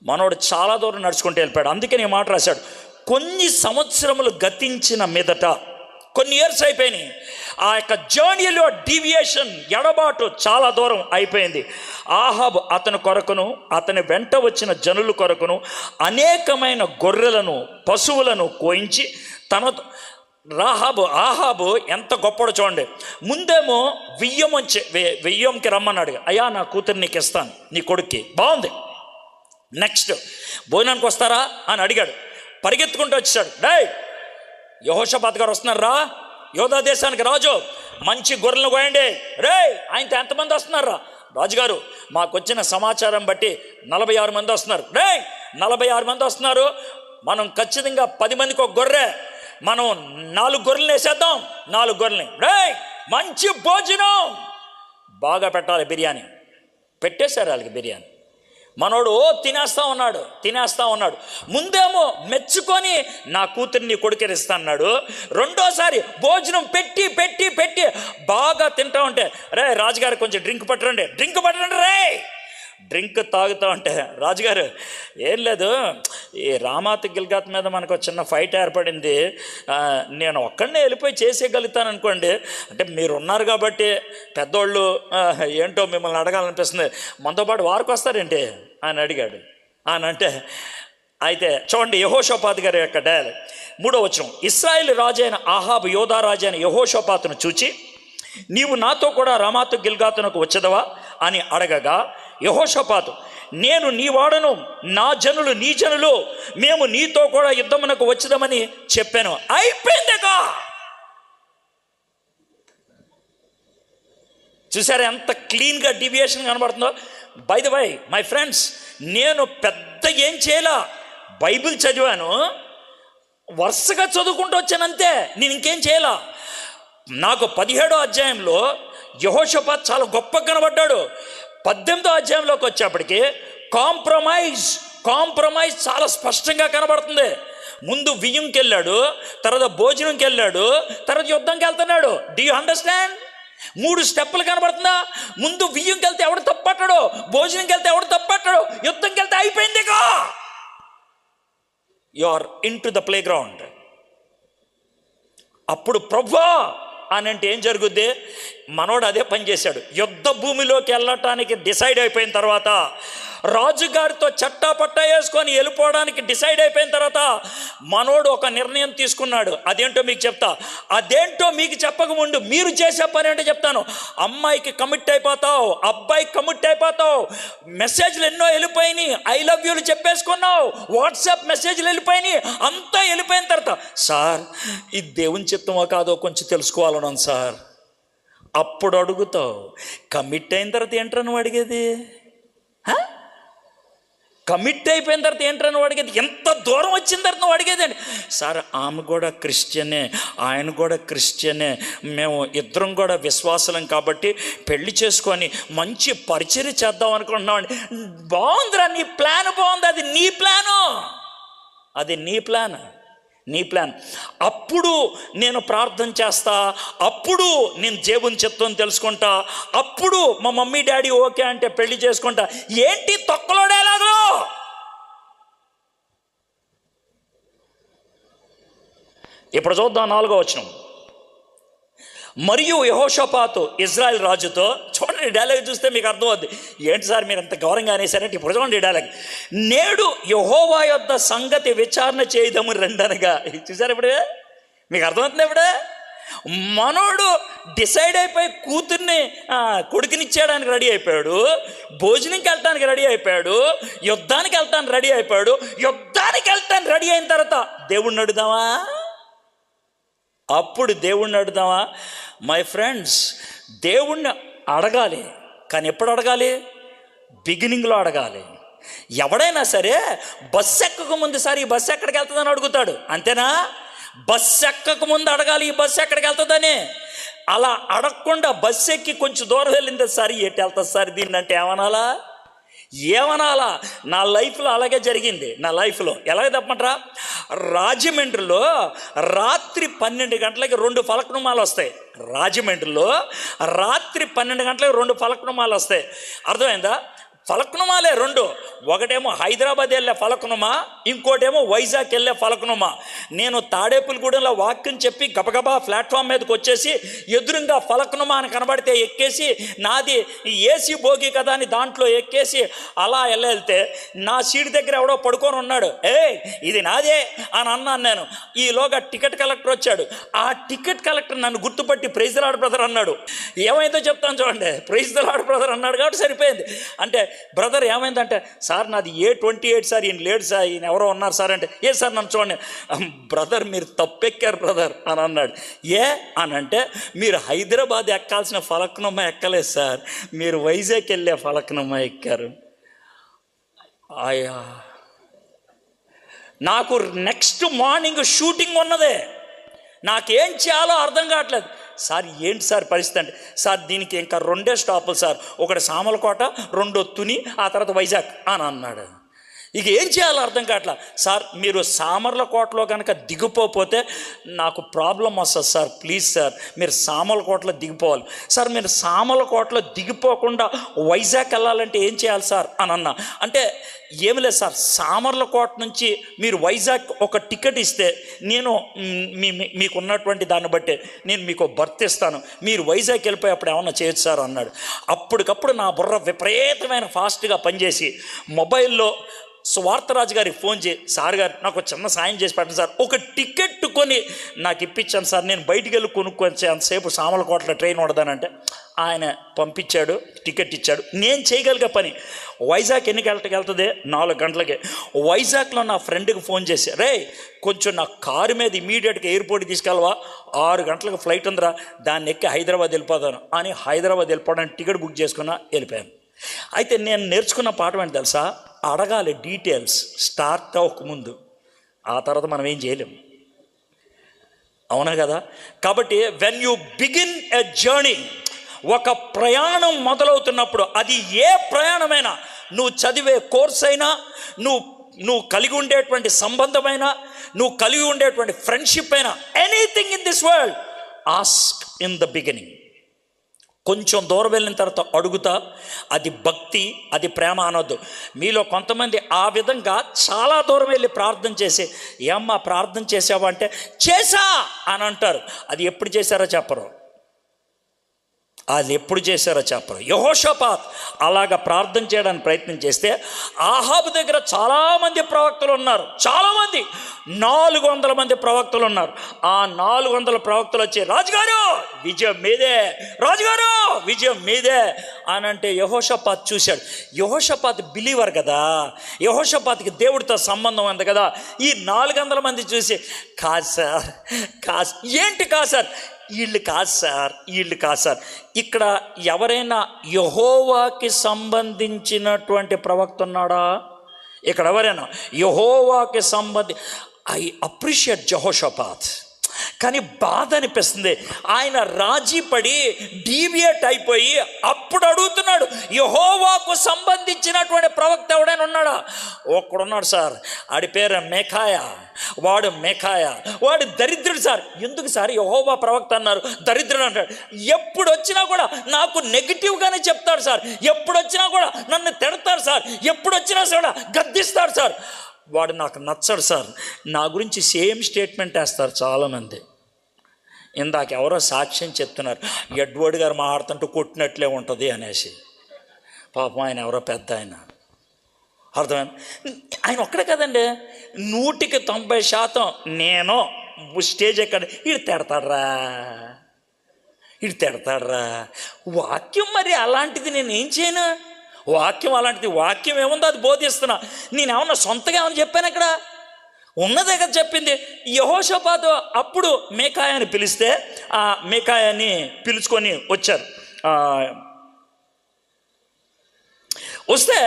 మనోడు చాలా దూరం నడుచుకుంటూ వెళ్ళిపోయాడు. అందుకే నేను మాట రాశాడు, కొన్ని సంవత్సరములు గతించిన మీదట కొన్ని ఇయర్స్ అయిపోయినాయి. ఆ యొక్క జర్నీలో డీవియేషన్, ఎడబాటు చాలా దూరం అయిపోయింది. ఆహాబు అతని కొరకును అతని వెంట వచ్చిన జనుల కొరకును అనేకమైన గొర్రెలను పశువులను కోయించి తనతో ఆహాబు ఎంత గొప్పడు చూడండి. ముందేమో వెయ్యంకి రమ్మన్నాడు. అయ్యా నా కూతురు నీకు ఇస్తాను, నీ కొడుక్కి, బాగుంది. నెక్స్ట్ భోజనానికి వస్తారా అని అడిగాడు. పరిగెత్తుకుంటూ వచ్చాడు. డేయ్ యెహోషాపాతు గారు వస్తున్నారా, యోధా దేశానికి రాజు, మంచి గొర్రెలను కోయండి. రే ఆయనతో ఎంతమంది వస్తున్నారా? రాజుగారు మాకు వచ్చిన సమాచారం బట్టి 46 మంది వస్తున్నారు. రే 46 మంది వస్తున్నారు, మనం ఖచ్చితంగా 10 మందికి ఒక గొర్రె, మనం 4 గొర్రెలు వేసేద్దాం. 4 గొర్రెల్ని. రే మంచి భోజనం బాగా పెట్టాలి. బిర్యానీ పెట్టేశారు వాళ్ళకి. బిర్యానీ మనోడు తినేస్తా ఉన్నాడు. ముందేమో మెచ్చుకొని నా కూతుర్ని కొడుకెరిస్తా అన్నాడు. రెండోసారి భోజనం పెట్టి బాగా తింటా ఉంటే, రే రాజుగారు కొంచెం డ్రింక్ పట్టరండి రే. డ్రింక్ తాగుతూ ఉంటే, రాజుగారు ఏం లేదు, ఈ రామాత్ గిల్గాత్ మీద మనకు చిన్న ఫైట్ ఏర్పడింది, నేను ఒక్కడనే వెళ్ళిపోయి చేసేయగలుగుతాను అనుకోండి. అంటే మీరు ఉన్నారు కాబట్టి పెద్దోళ్ళు ఏంటో మిమ్మల్ని అడగాలనిపిస్తుంది, మనతో పాటు వారికి వస్తారేంటి అని అడిగాడు. అని అంటే అయితే చూడండి యెహోషాపాతు గారి యొక్క డయలాగ్ 3వ వచనం. ఇశ్రాయేలు రాజు అయిన ఆహాబు యోధా రాజు అయిన యెహోషాపాతును చూచి, నీవు నాతో కూడా రామాతు గిల్గాతునకు వచ్చేదవా అని అడగగా, యెహోషాపాతు, నేను నీ వాడను, నా జనులు నీ జనులు, మేము నీతో కూడా యుద్ధమునకు వచ్చేదమని చెప్పాను. అయిపోయిందిగా. చూసారా ఎంత క్లీన్గా డీవియేషన్ కనబడుతుందో. By the way my friends, నేను పెద్ద ఏం చేయాలా, బైబిల్ చదివాను, వరుసగా చదువుకుంటూ వచ్చానంతే, నేను ఇంకేం చేయాలా. నాకు 17వ అధ్యాయంలో యెహోషాపాతు చాలా గొప్ప కనబడ్డాడు. 18వ అధ్యాయంలోకి వచ్చేప్పటికి కాంప్రమైజ్ చాలా స్పష్టంగా కనబడుతుంది. ముందు వియ్యంకి వెళ్ళాడు, తర్వాత భోజనంకి వెళ్ళాడు, తర్వాత యుద్ధంకి వెళ్తున్నాడు. Do you understand? 3 స్టెప్పులు కనబడుతుందా? ముందు వియ్యంకి వెళ్తే ఎవడు తప్పట్టాడు, భోజనంకి వెళ్తే ఎవడు తప్పట్టాడు, యుద్ధంకి వెళ్తే అయిపోయిందిగా. You are into the playground. అప్పుడు ప్రభువా అని అంటే ఏం జరుగుద్ది? మనోడు అదే పని చేశాడు. యుద్ధ భూమిలోకి వెళ్ళటానికి డిసైడ్ అయిపోయిన తర్వాత, రాజుగారితో చట్టా పట్టా వేసుకొని వెళ్ళిపోవడానికి డిసైడ్ అయిపోయిన తర్వాత మనోడు ఒక నిర్ణయం తీసుకున్నాడు. అదేంటో మీకు చెప్తా. అదేంటో మీకు చెప్పకముందు మీరు చేసే పని అంటే చెప్తాను. అమ్మాయికి కమిట్ అయిపోతావు, అబ్బాయికి కమిట్ అయిపోతావు, మెసేజ్లు ఎన్నో వెళ్ళిపోయినాయి, ఐ లవ్ యూలు చెప్పేసుకున్నావు, వాట్సాప్ మెసేజ్లు వెళ్ళిపోయినాయి, అంతా వెళ్ళిపోయిన తర్వాత, సార్ ఇది దేవుని చిత్తమో కాదో కొంచెం తెలుసుకోవాలన్నాను సార్. అప్పుడు అడుగుతావు. కమిట్ అయిన తర్వాత ఏంట్రా నువ్వు అడిగేది? కమిట్ అయిపోయిన తర్వాత ఏంట్రా నువ్వు అడిగేది? ఎంత దూరం వచ్చిన తర్వాత నువ్వు అడిగేదండి? సార్ ఆమె కూడా క్రిస్టియనే, ఆయన కూడా క్రిస్టియనే, మేము ఇద్దరం కూడా విశ్వాసులం కాబట్టి పెళ్లి చేసుకొని మంచి పరిచర్య చేద్దాం అనుకుంటున్నామండి. బాగుందిరా, నీ ప్లాన్ బాగుంది, అది నీ ప్లాను, అది నీ ప్లాన్. అప్పుడు నేను ప్రార్థన చేస్తా, అప్పుడు నేను దేవుని చిత్తం తెలుసుకుంటా, అప్పుడు మా మమ్మీ డాడీ ఓకే అంటే పెళ్లి చేసుకుంటా. ఏంటి తొక్కలో డైలాగులు? ఇప్పుడు చూద్దాం 4వ వచనం. మరియు యెహోషాపాతు ఇజ్రాయెల్ రాజుతో, చూడండి డైలాగ్ చూస్తే మీకు అర్థమవుద్ది. ఏంటి సార్ మీరు ఎంత గౌరవంగా అనేసారంటే, ఇప్పుడు చూడండి డైలాగ్. నేడు యెహోవా యొద్ద సంగతి విచారణ చేయదము రెండనగా. చూసారు ఇప్పుడు? మీకు అర్థమవుతుంది ఇప్పుడు? మనోడు డిసైడ్ అయిపోయి కూతుర్ని కొడుకునిచ్చేయడానికి రెడీ అయిపోయాడు, భోజనంకి వెళ్ళటానికి రెడీ అయిపోయాడు, యుద్ధానికి వెళ్తానికి రెడీ అయిపోయాడు. యుద్ధానికి వెళ్తానికి రెడీ అయిన తర్వాత దేవుణ్ణి అడుగుదామా? అప్పుడు దేవుణ్ణి అడుగుదామా? మై ఫ్రెండ్స్, దేవుణ్ణి అడగాలి, కానీ ఎప్పుడు అడగాలి? బిగినింగ్లో అడగాలి. ఎవడైనా సరే బస్సు ఎక్కక ముందు, సార్ ఈ బస్సు ఎక్కడికి వెళ్తుందని అడుగుతాడు, అంతేనా? బస్సు ఎక్కక ముందు అడగాలి ఈ బస్సు ఎక్కడికి వెళ్తుందని. అలా అడగకుండా బస్సు ఎక్కి కొంచెం దూరం వెళ్ళింది, సార్ ఎటు వెళ్తుంది సార్ దీన్ని అంటే ఏమనాలా? నా లైఫ్లో అలాగే జరిగింది. నా లైఫ్లో ఎలాగ తప్పమంటారా? రాజమండ్రిలో రాత్రి 12 గంటలకి 2 ఫలక్నుమాలు వస్తాయి. రాజమండ్రిలో రాత్రి 12 గంటలకి 2 ఫలక్నుమాలు వస్తాయి. అర్థమైందా? ఫలక్నుమాలే రెండు. ఒకటేమో హైదరాబాద్ వెళ్ళే ఫలక్నుమా, ఇంకోటేమో వైజాగ్ వెళ్ళే ఫలక్నుమా. నేను తాడేపులగూడెంలో వాక్యం చెప్పి గబగబా ప్లాట్ఫామ్ మీదకి వచ్చేసి ఎదురుగా ఫలక్నుమా అని కనబడితే ఎక్కేసి, నాది ఏసీ భోగి కదా అని దాంట్లో ఎక్కేసి అలా వెళ్తే నా సీట్ దగ్గర ఎవడో పడుకొని ఉన్నాడు. ఇది నాదే అని అన్నాను నేను. ఈలోగా టికెట్ కలెక్టర్ వచ్చాడు. ఆ టికెట్ కలెక్టర్ నన్ను గుర్తుపట్టి ప్రైజ్ ది లార్డ్ బ్రదర్ అన్నాడు. ఏమైందో చెప్తాను చూడండి. ప్రైజ్ ది లార్డ్ బ్రదర్ అన్నాడు కాబట్టి సరిపోయింది. అంటే బ్రదర్ ఏమైందంటే, సార్ నాది A28 సార్, ఈయన లేడు సార్, ఈయన ఎవరో ఉన్నారు సార్ అంటే, ఏ సార్ నన్ను చూడండి. బ్రదర్ మీరు తప్పెక్కారు బ్రదర్ అని అన్నాడు. అని అంటే, మీరు హైదరాబాద్ ఎక్కాల్సిన ఫలక్నుమా ఎక్కలేదు సార్, మీరు వైజాగ్ వెళ్ళే ఫలక్నుమా ఎక్కారు. ఆయా, నాకు నెక్స్ట్ మార్నింగ్ షూటింగ్ ఉన్నదే, నాకేం చేయాలో అర్థం కావట్లేదు. సార్ ఏంటి సార్ పరిస్థితి అంటే, సార్ దీనికి ఇంకా 2 స్టాపులు సార్, ఒకటి సామలకోట, 2 తుని, ఆ తర్వాత వైజాగ్ అని అన్నాడు. ఇక ఏం చేయాలో అర్థం కావట్లా. సార్ మీరు సామర్లకోటలో కనుక దిగిపోతే నాకు ప్రాబ్లం వస్తుంది సార్, ప్లీజ్ సార్ మీరు సామర్లకోటలో దిగిపోవాలి. సార్ మీరు సామర్లకోటలో దిగిపోకుండా వైజాగ్ వెళ్ళాలంటే ఏం చేయాలి సార్ అని అన్నా. అంటే ఏమి లేదు సార్, సామర్లకోట నుంచి మీరు వైజాగ్ ఒక టికెట్ ఇస్తే నేను మీకు ఉన్నటువంటి దాన్ని బట్టి నేను మీకు బర్త్ ఇస్తాను, మీరు వైజాగ్ వెళ్ళిపోయేప్పుడు ఏమన్నా చేయొచ్చు సార్ అన్నాడు. అప్పటికప్పుడు నా బుర్ర విపరీతమైన ఫాస్ట్గా పనిచేసి మొబైల్లో స్వార్థరాజు గారికి ఫోన్ చేసి, సార్ గారు నాకు చిన్న సాయం చేసి పెట్టండి సార్, ఒక టికెట్ కొని నాకు ఇప్పించాను సార్, నేను బయటికి వెళ్ళి కొనుక్కొని అంతసేపు సామలకోటలో ట్రైన్ ఉండదానంటే ఆయన పంపించాడు, టికెట్ ఇచ్చాడు. నేను చేయగలిగే పని, వైజాగ్ ఎన్ని గంటలకు వెళ్తుంది, 4 గంటలకే. వైజాగ్లో నా ఫ్రెండ్కి ఫోన్ చేసి, రే కొంచెం నా కారు మీద ఇమీడియట్గా ఎయిర్పోర్ట్కి తీసుకెళ్ళవా, 6 గంటలకు ఫ్లైట్ ఉందిరా, దాన్ని ఎక్కి హైదరాబాద్ వెళ్ళిపోతాను అని హైదరాబాద్ వెళ్ళిపోవడానికి టికెట్ బుక్ చేసుకున్నా, వెళ్ళిపోయాను. అయితే నేను నేర్చుకున్న పాఠం ఏంటి తెలుసా, అడగాలి డీటెయిల్స్ స్టార్ట్ అవ్వకముందు, ఆ తర్వాత మనం ఏం చేయలేము, అవునా కదా. కాబట్టి when you begin a journey, ఒక ప్రయాణం మొదలవుతున్నప్పుడు, అది ఏ ప్రయాణమైనా, నువ్వు చదివే కోర్స్ అయినా, నువ్వు కలిగి ఉండేటువంటి సంబంధమైనా, నువ్వు కలిగి ఉండేటువంటి ఫ్రెండ్షిప్ అయినా, anything in this world ask in the beginning. కొంచెం దూరం వెళ్ళిన తర్వాత అడుగుతా, అది భక్తి, అది ప్రేమ అనొద్దు. మీలో కొంతమంది ఆ విధంగా చాలా దూరం వెళ్ళి ప్రార్థన చేసి, ఏమ్మా ప్రార్థన చేసావా అంటే చేసా అని అంటారు. అది ఎప్పుడు చేశారో చెప్పరు, అది ఎప్పుడు చేశారో చెప్పరు. యెహోషాపాత్ అలాగా ప్రార్థన చేయడానికి ప్రయత్నం చేస్తే, ఆహాబు దగ్గర చాలామంది ప్రవక్తలు ఉన్నారు, చాలామంది 400 మంది ప్రవక్తలు ఉన్నారు. ఆ 400 ప్రవక్తలు వచ్చి, రాజుగారు విజయం మీదే, రాజుగారు విజయం మీదే అని అంటే యెహోషాపాత్ చూశాడు. యెహోషాపాత్ బిలీవర్ కదా, యెహోషాపాత్కి దేవుడితో సంబంధం ఉంది కదా. ఈ 400 మంది చూసి, కాదు సార్, కాదు ఏంటి కాదు సార్, వీళ్ళు కాదు సార్, వీళ్ళు కాదు సార్. ఇక్కడ ఎవరైనా యెహోవాకి సంబంధించినటువంటి ప్రవక్త ఉన్నాడా? ఇక్కడ ఎవరైనా యెహోవాకి ఐ అప్రిషియేట్ యెహోషాపాత్. కానీ బాధ అనిపిస్తుంది, ఆయన రాజీ పడి డీవియేట్ అయిపోయి అప్పుడు అడుగుతున్నాడు, యెహోవాకు సంబంధించినటువంటి ప్రవక్త ఎవడైనా ఉన్నాడా? ఒక్కడున్నాడు సార్, ఆడి పేరు మేకాయా. వాడు దరిద్రుడు సార్. ఎందుకు సార్ యెహోవా ప్రవక్త అన్నారు, దరిద్రుడు అంటాడు. ఎప్పుడు వచ్చినా కూడా నాకు నెగిటివ్గానే చెప్తాడు సార్, ఎప్పుడు వచ్చినా కూడా నన్ను తిడతాడు సార్, ఎప్పుడు వచ్చినా కూడా గద్దిస్తాడు సార్. వాడు నాకు నచ్చడు సార్. నా గురించి సేమ్ స్టేట్మెంట్ వేస్తారు చాలామంది. ఇందాక ఎవరో సాక్ష్యం చెప్తున్నారు, ఎడ్వర్డ్ గారు మాట్లాడుతుంటూ కొట్టినట్లే ఉంటుంది అనేసి. పాపం ఆయన ఎవరో పెద్ద ఆయన, అర్థమైంది. ఆయన ఒక్కడే కదండి, 190% నేను స్టేజ్ ఎక్కడ ఇటు తిడతాడరా వాక్యం మరి అలాంటిది, నేను ఏం చేయను. వాక్యం అలాంటిది, వాక్యం ఏముందో అది బోధిస్తున్నా. నేనేమన్నా సొంతగా ఏమన్నా చెప్పాను? అక్కడ ఉన్నదే కదా చెప్పింది. యెహోషాపాతు అప్పుడు మేకాయాని పిలిస్తే ఆ మేకాయాని పిలుచుకొని వచ్చారు. వస్తే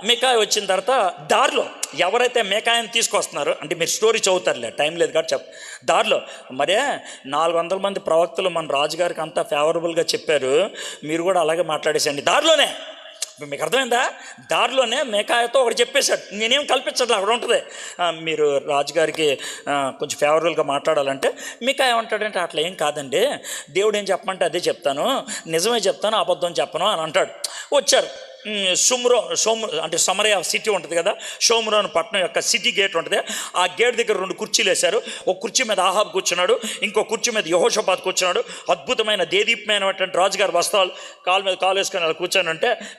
మేకాయ వచ్చిన తర్వాత దారిలో ఎవరైతే మేకాయని తీసుకొస్తున్నారో, అంటే మీరు స్టోరీ చదువుతారులే, టైం లేదు కాబట్టి దారిలో మరే 400 మంది ప్రవక్తలు మన రాజుగారికి అంతా ఫేవరబుల్గా చెప్పారు, మీరు కూడా అలాగే మాట్లాడేసండి. దారిలోనే మీకు అర్థమైందా, దారిలోనే మేకాయతో ఒకటి చెప్పేశాడు, నేనేం కల్పించట్లే, అక్కడ ఉంటుంది, మీరు రాజుగారికి కొంచెం ఫేవరబుల్గా మాట్లాడాలంటే. మేకాయ ఏమంటాడంటే, అట్లా ఏం కాదండి, దేవుడు ఏం చెప్పమంటే అదే చెప్తాను, నిజమే చెప్తాను, అబద్ధం చెప్పను అని అంటాడు. వచ్చారు అంటే సమరయ సిటీ ఉంటుంది కదా, షోమ్రోన్ పట్టణం యొక్క సిటీ గేట్ ఉంటుంది. ఆ గేట్ దగ్గర 2 కుర్చీలు వేశారు. ఒక కుర్చీ మీద ఆహాబ్ కూర్చున్నాడు, ఇంకో కుర్చీ మీద యెహోషాపాత్ కూర్చున్నాడు. అద్భుతమైన దేదీప్యమైనటువంటి రాజుగారి వస్త్రాలు కాలు మీద కాలు వేసుకొని అలా కూర్చొని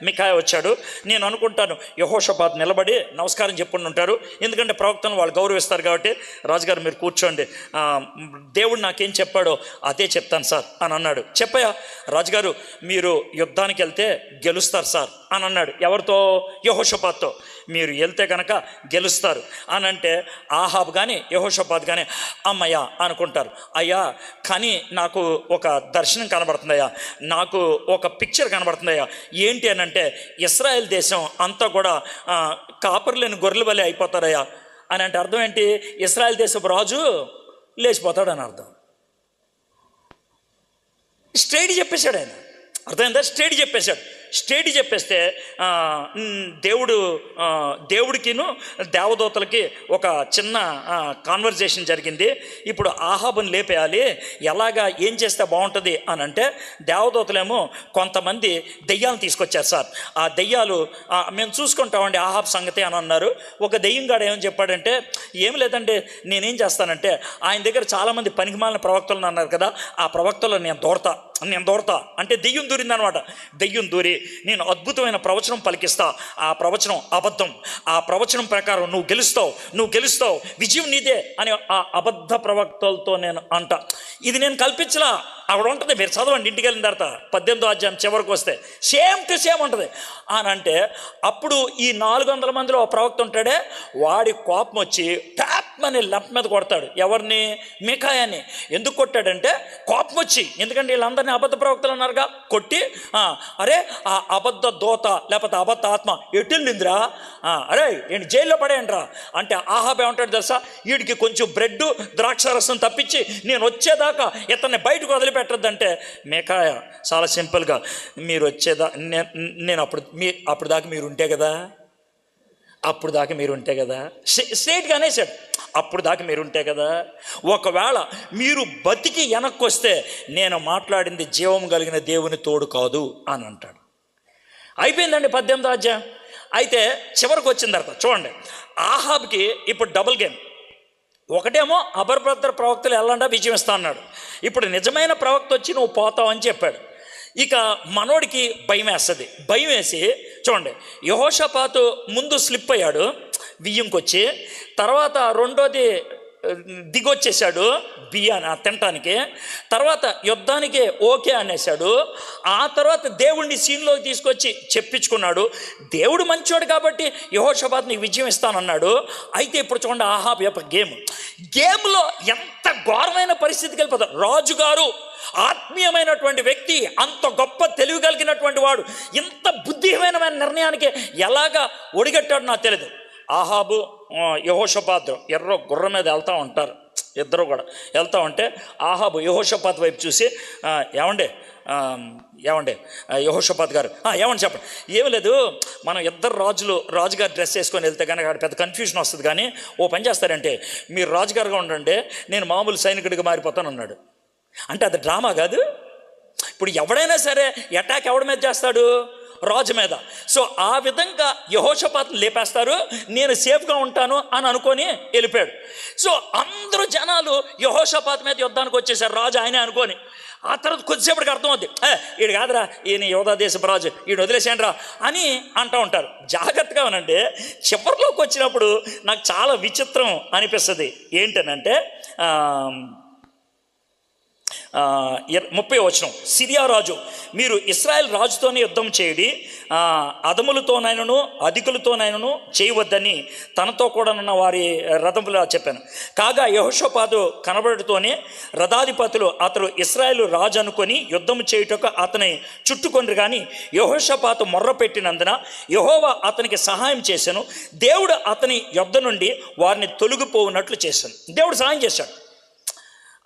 మికాయ వచ్చాడు. నేను అనుకుంటాను యెహోషాపాత్ నిలబడి నమస్కారం చెప్పుకుని ఉంటారు, ఎందుకంటే ప్రవక్తను వాళ్ళు గౌరవిస్తారు కాబట్టి. రాజుగారు మీరు కూర్చోండి, దేవుడు నాకేం చెప్పాడో అదే చెప్తాను సార్ అని అన్నాడు. చెప్పయ్యా రాజుగారు, మీరు యుద్ధానికి వెళ్తే గెలుస్తారు సార్ అని అన్నాడు. ఎవరితో? యెహోషాపాత్తో. మీరు వెళ్తే కనుక గెలుస్తారు అని అంటే ఆహాబ్ కానీ యెహోషాపాత్ కానీ అమ్మయ్యా అనుకుంటారు. అయ్యా కానీ నాకు ఒక దర్శనం కనబడుతుందయ్యా, నాకు ఒక పిక్చర్ కనబడుతుందయ్యా. ఏంటి అని అంటే ఇశ్రాయేల్ దేశం అంతా కూడా కాపరు లేని గొర్రెల వలె అయిపోతారయ్యా అని అంటే అర్థం ఏంటి? ఇశ్రాయేల్ దేశపు రాజు లేచిపోతాడని అర్థం. స్ట్రైట్ చెప్పేశాడు ఆయన, అర్థమైందా? స్ట్రైట్ చెప్పేస్తే దేవుడికిను దేవదూతలకి ఒక చిన్న కాన్వర్జేషన్ జరిగింది. ఇప్పుడు ఆహాబుని లేపేయాలి, ఎలాగా ఏం చేస్తే బాగుంటుంది అని అంటే దేవదూతలేమో కొంతమంది దెయ్యాలను తీసుకొచ్చారు సార్. ఆ దెయ్యాలు మేము చూసుకుంటామండి ఆహాబ్ సంగతి అని అన్నారు. ఒక దెయ్యంగాడు ఏమని చెప్పాడంటే, ఏం లేదంటే నేనేం చేస్తానంటే ఆయన దగ్గర చాలామంది పనికిమాలిన ప్రవక్తలు అన్నారు కదా, ఆ ప్రవక్తలు నేను దూరతా అంటే దెయ్యం దూరిందనమాట. దెయ్యం దూరి నేను అద్భుతమైన ప్రవచనం పలికిస్తా, ఆ ప్రవచనం అబద్ధం, ఆ ప్రవచనం ప్రకారం నువ్వు గెలుస్తావు, విజయం నీదే అని ఆ అబద్ధ ప్రవక్తలతో నేను అంట. ఇది నేను కల్పించలా, అక్కడ ఉంటుంది, మీరు చదవండి ఇంటికి వెళ్ళిన తర్వాత 18వ అధ్యాయం చివరికి వస్తే సేమ్ టు సేమ్ ఉంటుంది అని అంటే. అప్పుడు ఈ 400 మందిలో ఒక ప్రవక్త ఉంటాడే, వాడి కోపం వచ్చి ట్యాప్మని లెఫ్ట్ మీద కొడతాడు. ఎవరిని? మికాయాని. ఎందుకు కొట్టాడంటే కోపం వచ్చి, ఎందుకంటే వీళ్ళందరినీ అబద్ధ ప్రవక్తలు అన్నారుగా, కొట్టి అరే ఆ అబద్ధ దోత లేకపోతే అబద్ధ ఆత్మ ఎటులిందిరా, అరే ఏంటి జైల్లో పడేయండిరా అంటే ఆహాబ్ ఏమంటాడు తెలుసా? వీడికి కొంచెం బ్రెడ్ ద్రాక్షారసం తప్పించి నేను వచ్చేదాకా ఇతన్ని బయటకు వదిలిపెట్టద్దంటే మికాయ చాలా సింపుల్గా, మీరు వచ్చేదా నేను అప్పుడు దాకా మీరు ఉంటే కదా స్ట్రైట్గా అనేసాడు. అప్పుడు దాకా మీరు ఉంటే కదా, ఒకవేళ మీరు బతికి వెనక్కి వస్తే నేను మాట్లాడింది జీవం కలిగిన దేవుని తోడు కాదు అని అంటాడు. అయిపోయిందండి 18వ అధ్యాయం. అయితే చివరికి వచ్చిన తర్వాత చూడండి, ఆహాబ్కి ఇప్పుడు డబుల్ గేమ్. ఒకటేమో అబద్ధ ప్రవక్తలు వెళ్ళండా విజయం ఇస్తా అన్నాడు. ఇప్పుడు నిజమైన ప్రవక్త వచ్చి నువ్వు పోతావు అని చెప్పాడు. ఇక మనోడికి భయం వేసి చూడండి, యెహోషాపాతు ముందు స్లిప్ అయ్యాడు బియ్యంకొచ్చి, తర్వాత రెండోది దిగొచ్చేసాడు బియ్యాన్ని తినటానికి, తర్వాత యుద్ధానికి ఓకే అనేసాడు. ఆ తర్వాత దేవుడిని సీన్లోకి తీసుకొచ్చి చెప్పించుకున్నాడు. దేవుడు మంచోడు కాబట్టి యెహోషాపాతు నీకు విజయం ఇస్తానన్నాడు. అయితే ఇప్పుడు చూడండి ఆహాబ్ యొక్క గేమ్లో ఎంత ఘోరమైన పరిస్థితికి వెళ్ళిపోతారు. రాజుగారు ఆత్మీయమైనటువంటి వ్యక్తి, అంత గొప్ప తెలివి కలిగినటువంటి వాడు, ఇంత బుద్ధిహీనమైన నిర్ణయానికి ఎలాగా ఒడిగట్టాడు నాకు తెలియదు. ఆహాబు యెహోషాపాతు గుర్రం మీద వెళ్తూ ఉంటారు, ఇద్దరు కూడా వెళ్తూ ఉంటే ఆహాబు యెహోషాపాతు వైపు చూసి ఏమండే యెహోషాపాతు గారు ఏమని చెప్పండి. ఏమి లేదు, మనం ఇద్దరు రాజుగారు డ్రెస్ వేసుకొని వెళ్తే కనుక అక్కడ పెద్ద కన్ఫ్యూజన్ వస్తుంది, కానీ ఓ పని చేస్తారంటే మీరు రాజుగారుగా ఉండండి, నేను మామూలు సైనికుడిగా మారిపోతాను అన్నాడు. అంటే అది డ్రామా కాదు. ఇప్పుడు ఎవడైనా సరే అటాక్ ఎవడి మీద చేస్తాడు? రాజు మీద. సో ఆ విధంగా యెహోషాపాతుని లేపేస్తారు, నేను సేఫ్గా ఉంటాను అని అనుకొని వెళ్ళిపోయాడు. సో అందరూ జనాలు యెహోషాపాతు మీద యుద్ధానికి వచ్చేసారు, రాజు ఆయనే అనుకొని. ఆ తర్వాత కొద్దిసేపటికి అర్థమవుద్ది, ఈడు కాదురా, ఈయన యోధా దేశపు రాజు, ఈడు వదిలేసేయండిరా అని అంటూ ఉంటారు. జాగ్రత్తగా ఉనండి. చివరిలోకి వచ్చినప్పుడు నాకు చాలా విచిత్రం అనిపిస్తుంది. ఏంటనంటే 30వ వచనం, సిరియా రాజు మీరు ఇశ్రాయేల్ రాజుతోనే యుద్ధం చేయడి, అదములతోనైనను అధికులతోనైనను చేయవద్దని తనతో కూడా ఉన్న వారి రథములా చెప్పాను. కాగా యెహోషాపాతు కనబడుతోనే రథాధిపతులు అతడు ఇశ్రాయేలు రాజు అనుకొని యుద్ధం చేయుటకు అతని చుట్టుకొండ్రు. కానీ యెహోషాపాతు మొర్ర పెట్టినందున యెహోవా అతనికి సహాయం చేశాను. దేవుడు అతని యుద్ధ నుండి వారిని తొలగిపోవునట్లు చేశాను. దేవుడు సహాయం చేశాడు.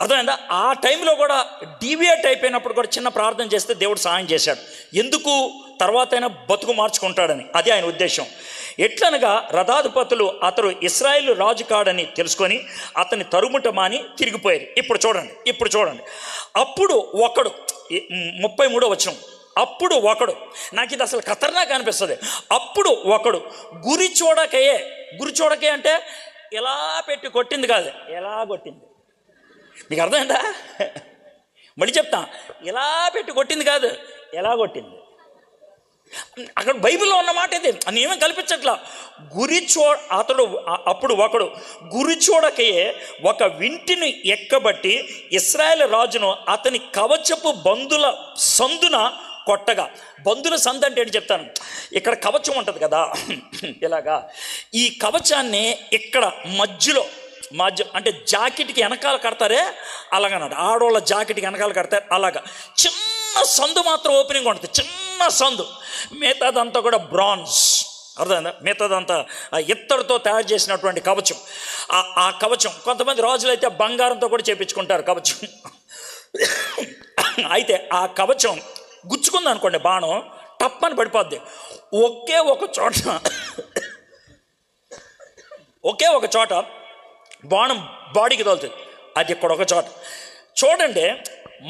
అర్థమైందా? ఆ టైంలో కూడా డీవియేట్ అయిపోయినప్పుడు కూడా చిన్న ప్రార్థన చేస్తే దేవుడు సహాయం చేశాడు. ఎందుకు? తర్వాత అయినా బతుకు మార్చుకుంటాడని, అది ఆయన ఉద్దేశం. ఎట్లనగా రథాధిపతులు అతడు ఇశ్రాయేలు రాజు కాడని తెలుసుకొని అతని తరుముట మాని తిరిగిపోయారు. ఇప్పుడు చూడండి అప్పుడు ఒకడు 33వ వచనం, అప్పుడు ఒకడు, నాకు ఇది అసలు ఖతర్నాక్ అనిపిస్తుంది, అప్పుడు ఒకడు గురి చూడకే అంటే ఇలా పెట్టి కొట్టింది కాదు, ఎలా కొట్టింది. మీకు అర్థమైందా? మళ్ళీ చెప్తా, ఇలా పెట్టి కొట్టింది కాదు, ఎలా కొట్టింది. అక్కడ బైబిల్లో ఉన్న మాట ఇది, నేనేమీ కల్పించట్లా. అప్పుడు ఒకడు గురి చూడకయే ఒక వింటిని ఎక్కబట్టి ఇశ్రాయేలు రాజును అతని కవచపు బందుల సందున కొట్టగా. బందుల సందు అంటే ఏంటి చెప్తాను. ఇక్కడ కవచం ఉంటుంది కదా, ఇలాగా ఈ కవచాన్ని ఇక్కడ మధ్య అంటే జాకెట్కి వెనకాల కడతారే అలాగన్నాడు. ఆడవాళ్ళ జాకెట్కి వెనకాల కడతారు అలాగా. చిన్న సందు మాత్రం ఓపెనింగ్ ఉంటుంది, చిన్న సందు. మిగతాదంతా కూడా బ్రాంజ్, అర్థమైందా? మిగతాదంతా ఇత్తడితో తయారు చేసినటువంటి కవచం. ఆ కవచం కొంతమంది రాజులు అయితే బంగారంతో కూడా చేపించుకుంటారు కవచం. అయితే ఆ కవచం గుచ్చుకుంది అనుకోండి, బాణం టప్పని పడిపోద్ది. ఒకే ఒక చోట బాణం బాడీకి తోలుతుంది, అది ఇక్కడ ఒక చోట. చూడండి,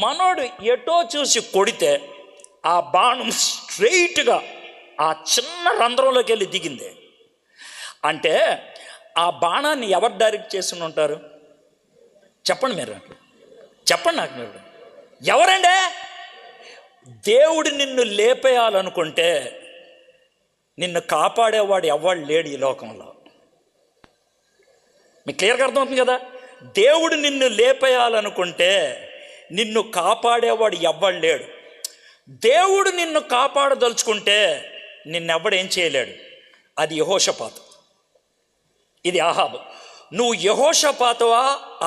మనోడు ఎటో చూసి కొడితే ఆ బాణం స్ట్రెయిట్గా ఆ చిన్న రంధ్రంలోకి వెళ్ళి దిగింది. అంటే ఆ బాణాన్ని ఎవరు డైరెక్ట్ చేసి ఉంటారు? చెప్పండి, మీరు చెప్పండి నాకు. మీరు ఎవరండి? దేవుడు నిన్ను లేపేయాలనుకుంటే నిన్ను కాపాడేవాడు ఎవడు లేడు ఈ లోకంలో. మీకు క్లియర్గా అర్థమవుతుంది కదా. దేవుడు నిన్ను లేపేయాలనుకుంటే నిన్ను కాపాడేవాడు ఎవ్వడు లేడు. దేవుడు నిన్ను కాపాడదలుచుకుంటే నిన్నెవ్వడు ఏం చేయలేడు. అది యెహోషాపాతు, ఇది ఆహాబు. నువ్వు యెహోషాపాతువా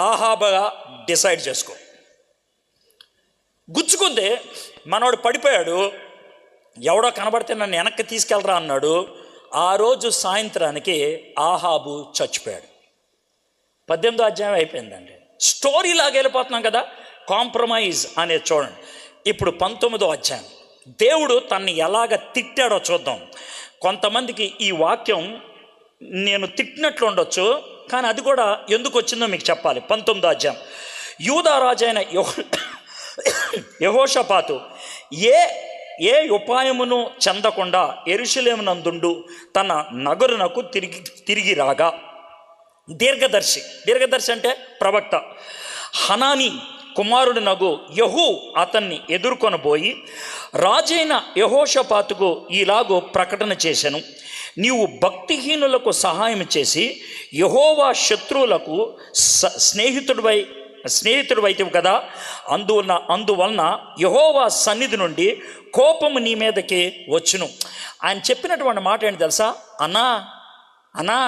ఆహాబుగా డిసైడ్ చేసుకో. గుచ్చుకుంది, మనోడు పడిపోయాడు. ఎవడో కనబడితే నన్ను వెనక్కి తీసుకెళ్ళరా అన్నాడు. ఆ రోజు సాయంత్రానికి ఆహాబు చచ్చిపోయాడు. 18వ అధ్యాయం అయిపోయిందండి. స్టోరీ లాగా వెళ్ళిపోతున్నాం కదా. కాంప్రమైజ్ అనేది చూడండి. ఇప్పుడు 19వ అధ్యాయం. దేవుడు తన్ని ఎలాగ తిట్టాడో చూద్దాం. కొంతమందికి ఈ వాక్యం నేను తిట్టినట్లు ఉండొచ్చు, కానీ అది కూడా ఎందుకు వచ్చిందో మీకు చెప్పాలి. 19వ అధ్యాయం. యూదా రాజైన యెహోషాపాతు ఏ ఉపాయమును చెందకుండా యెరూషలేమునందుండు తన నగరునకు తిరిగి రాగా, దీర్ఘదర్శి అంటే ప్రవక్త హనానీ కుమారుడు నగు యెహూ అతన్ని ఎదుర్కొనబోయి రాజైన యెహోషాపాతుకు ఇలాగూ ప్రకటన చేశాను. నీవు భక్తిహీనులకు సహాయం చేసి యెహోవా శత్రువులకు స్నేహితుడివైతివి కదా. అందువలన యెహోవా సన్నిధి నుండి కోపము నీ మీదకి వచ్చును. ఆయన చెప్పినటువంటి మాట ఏంటి తెలుసా? అన్నా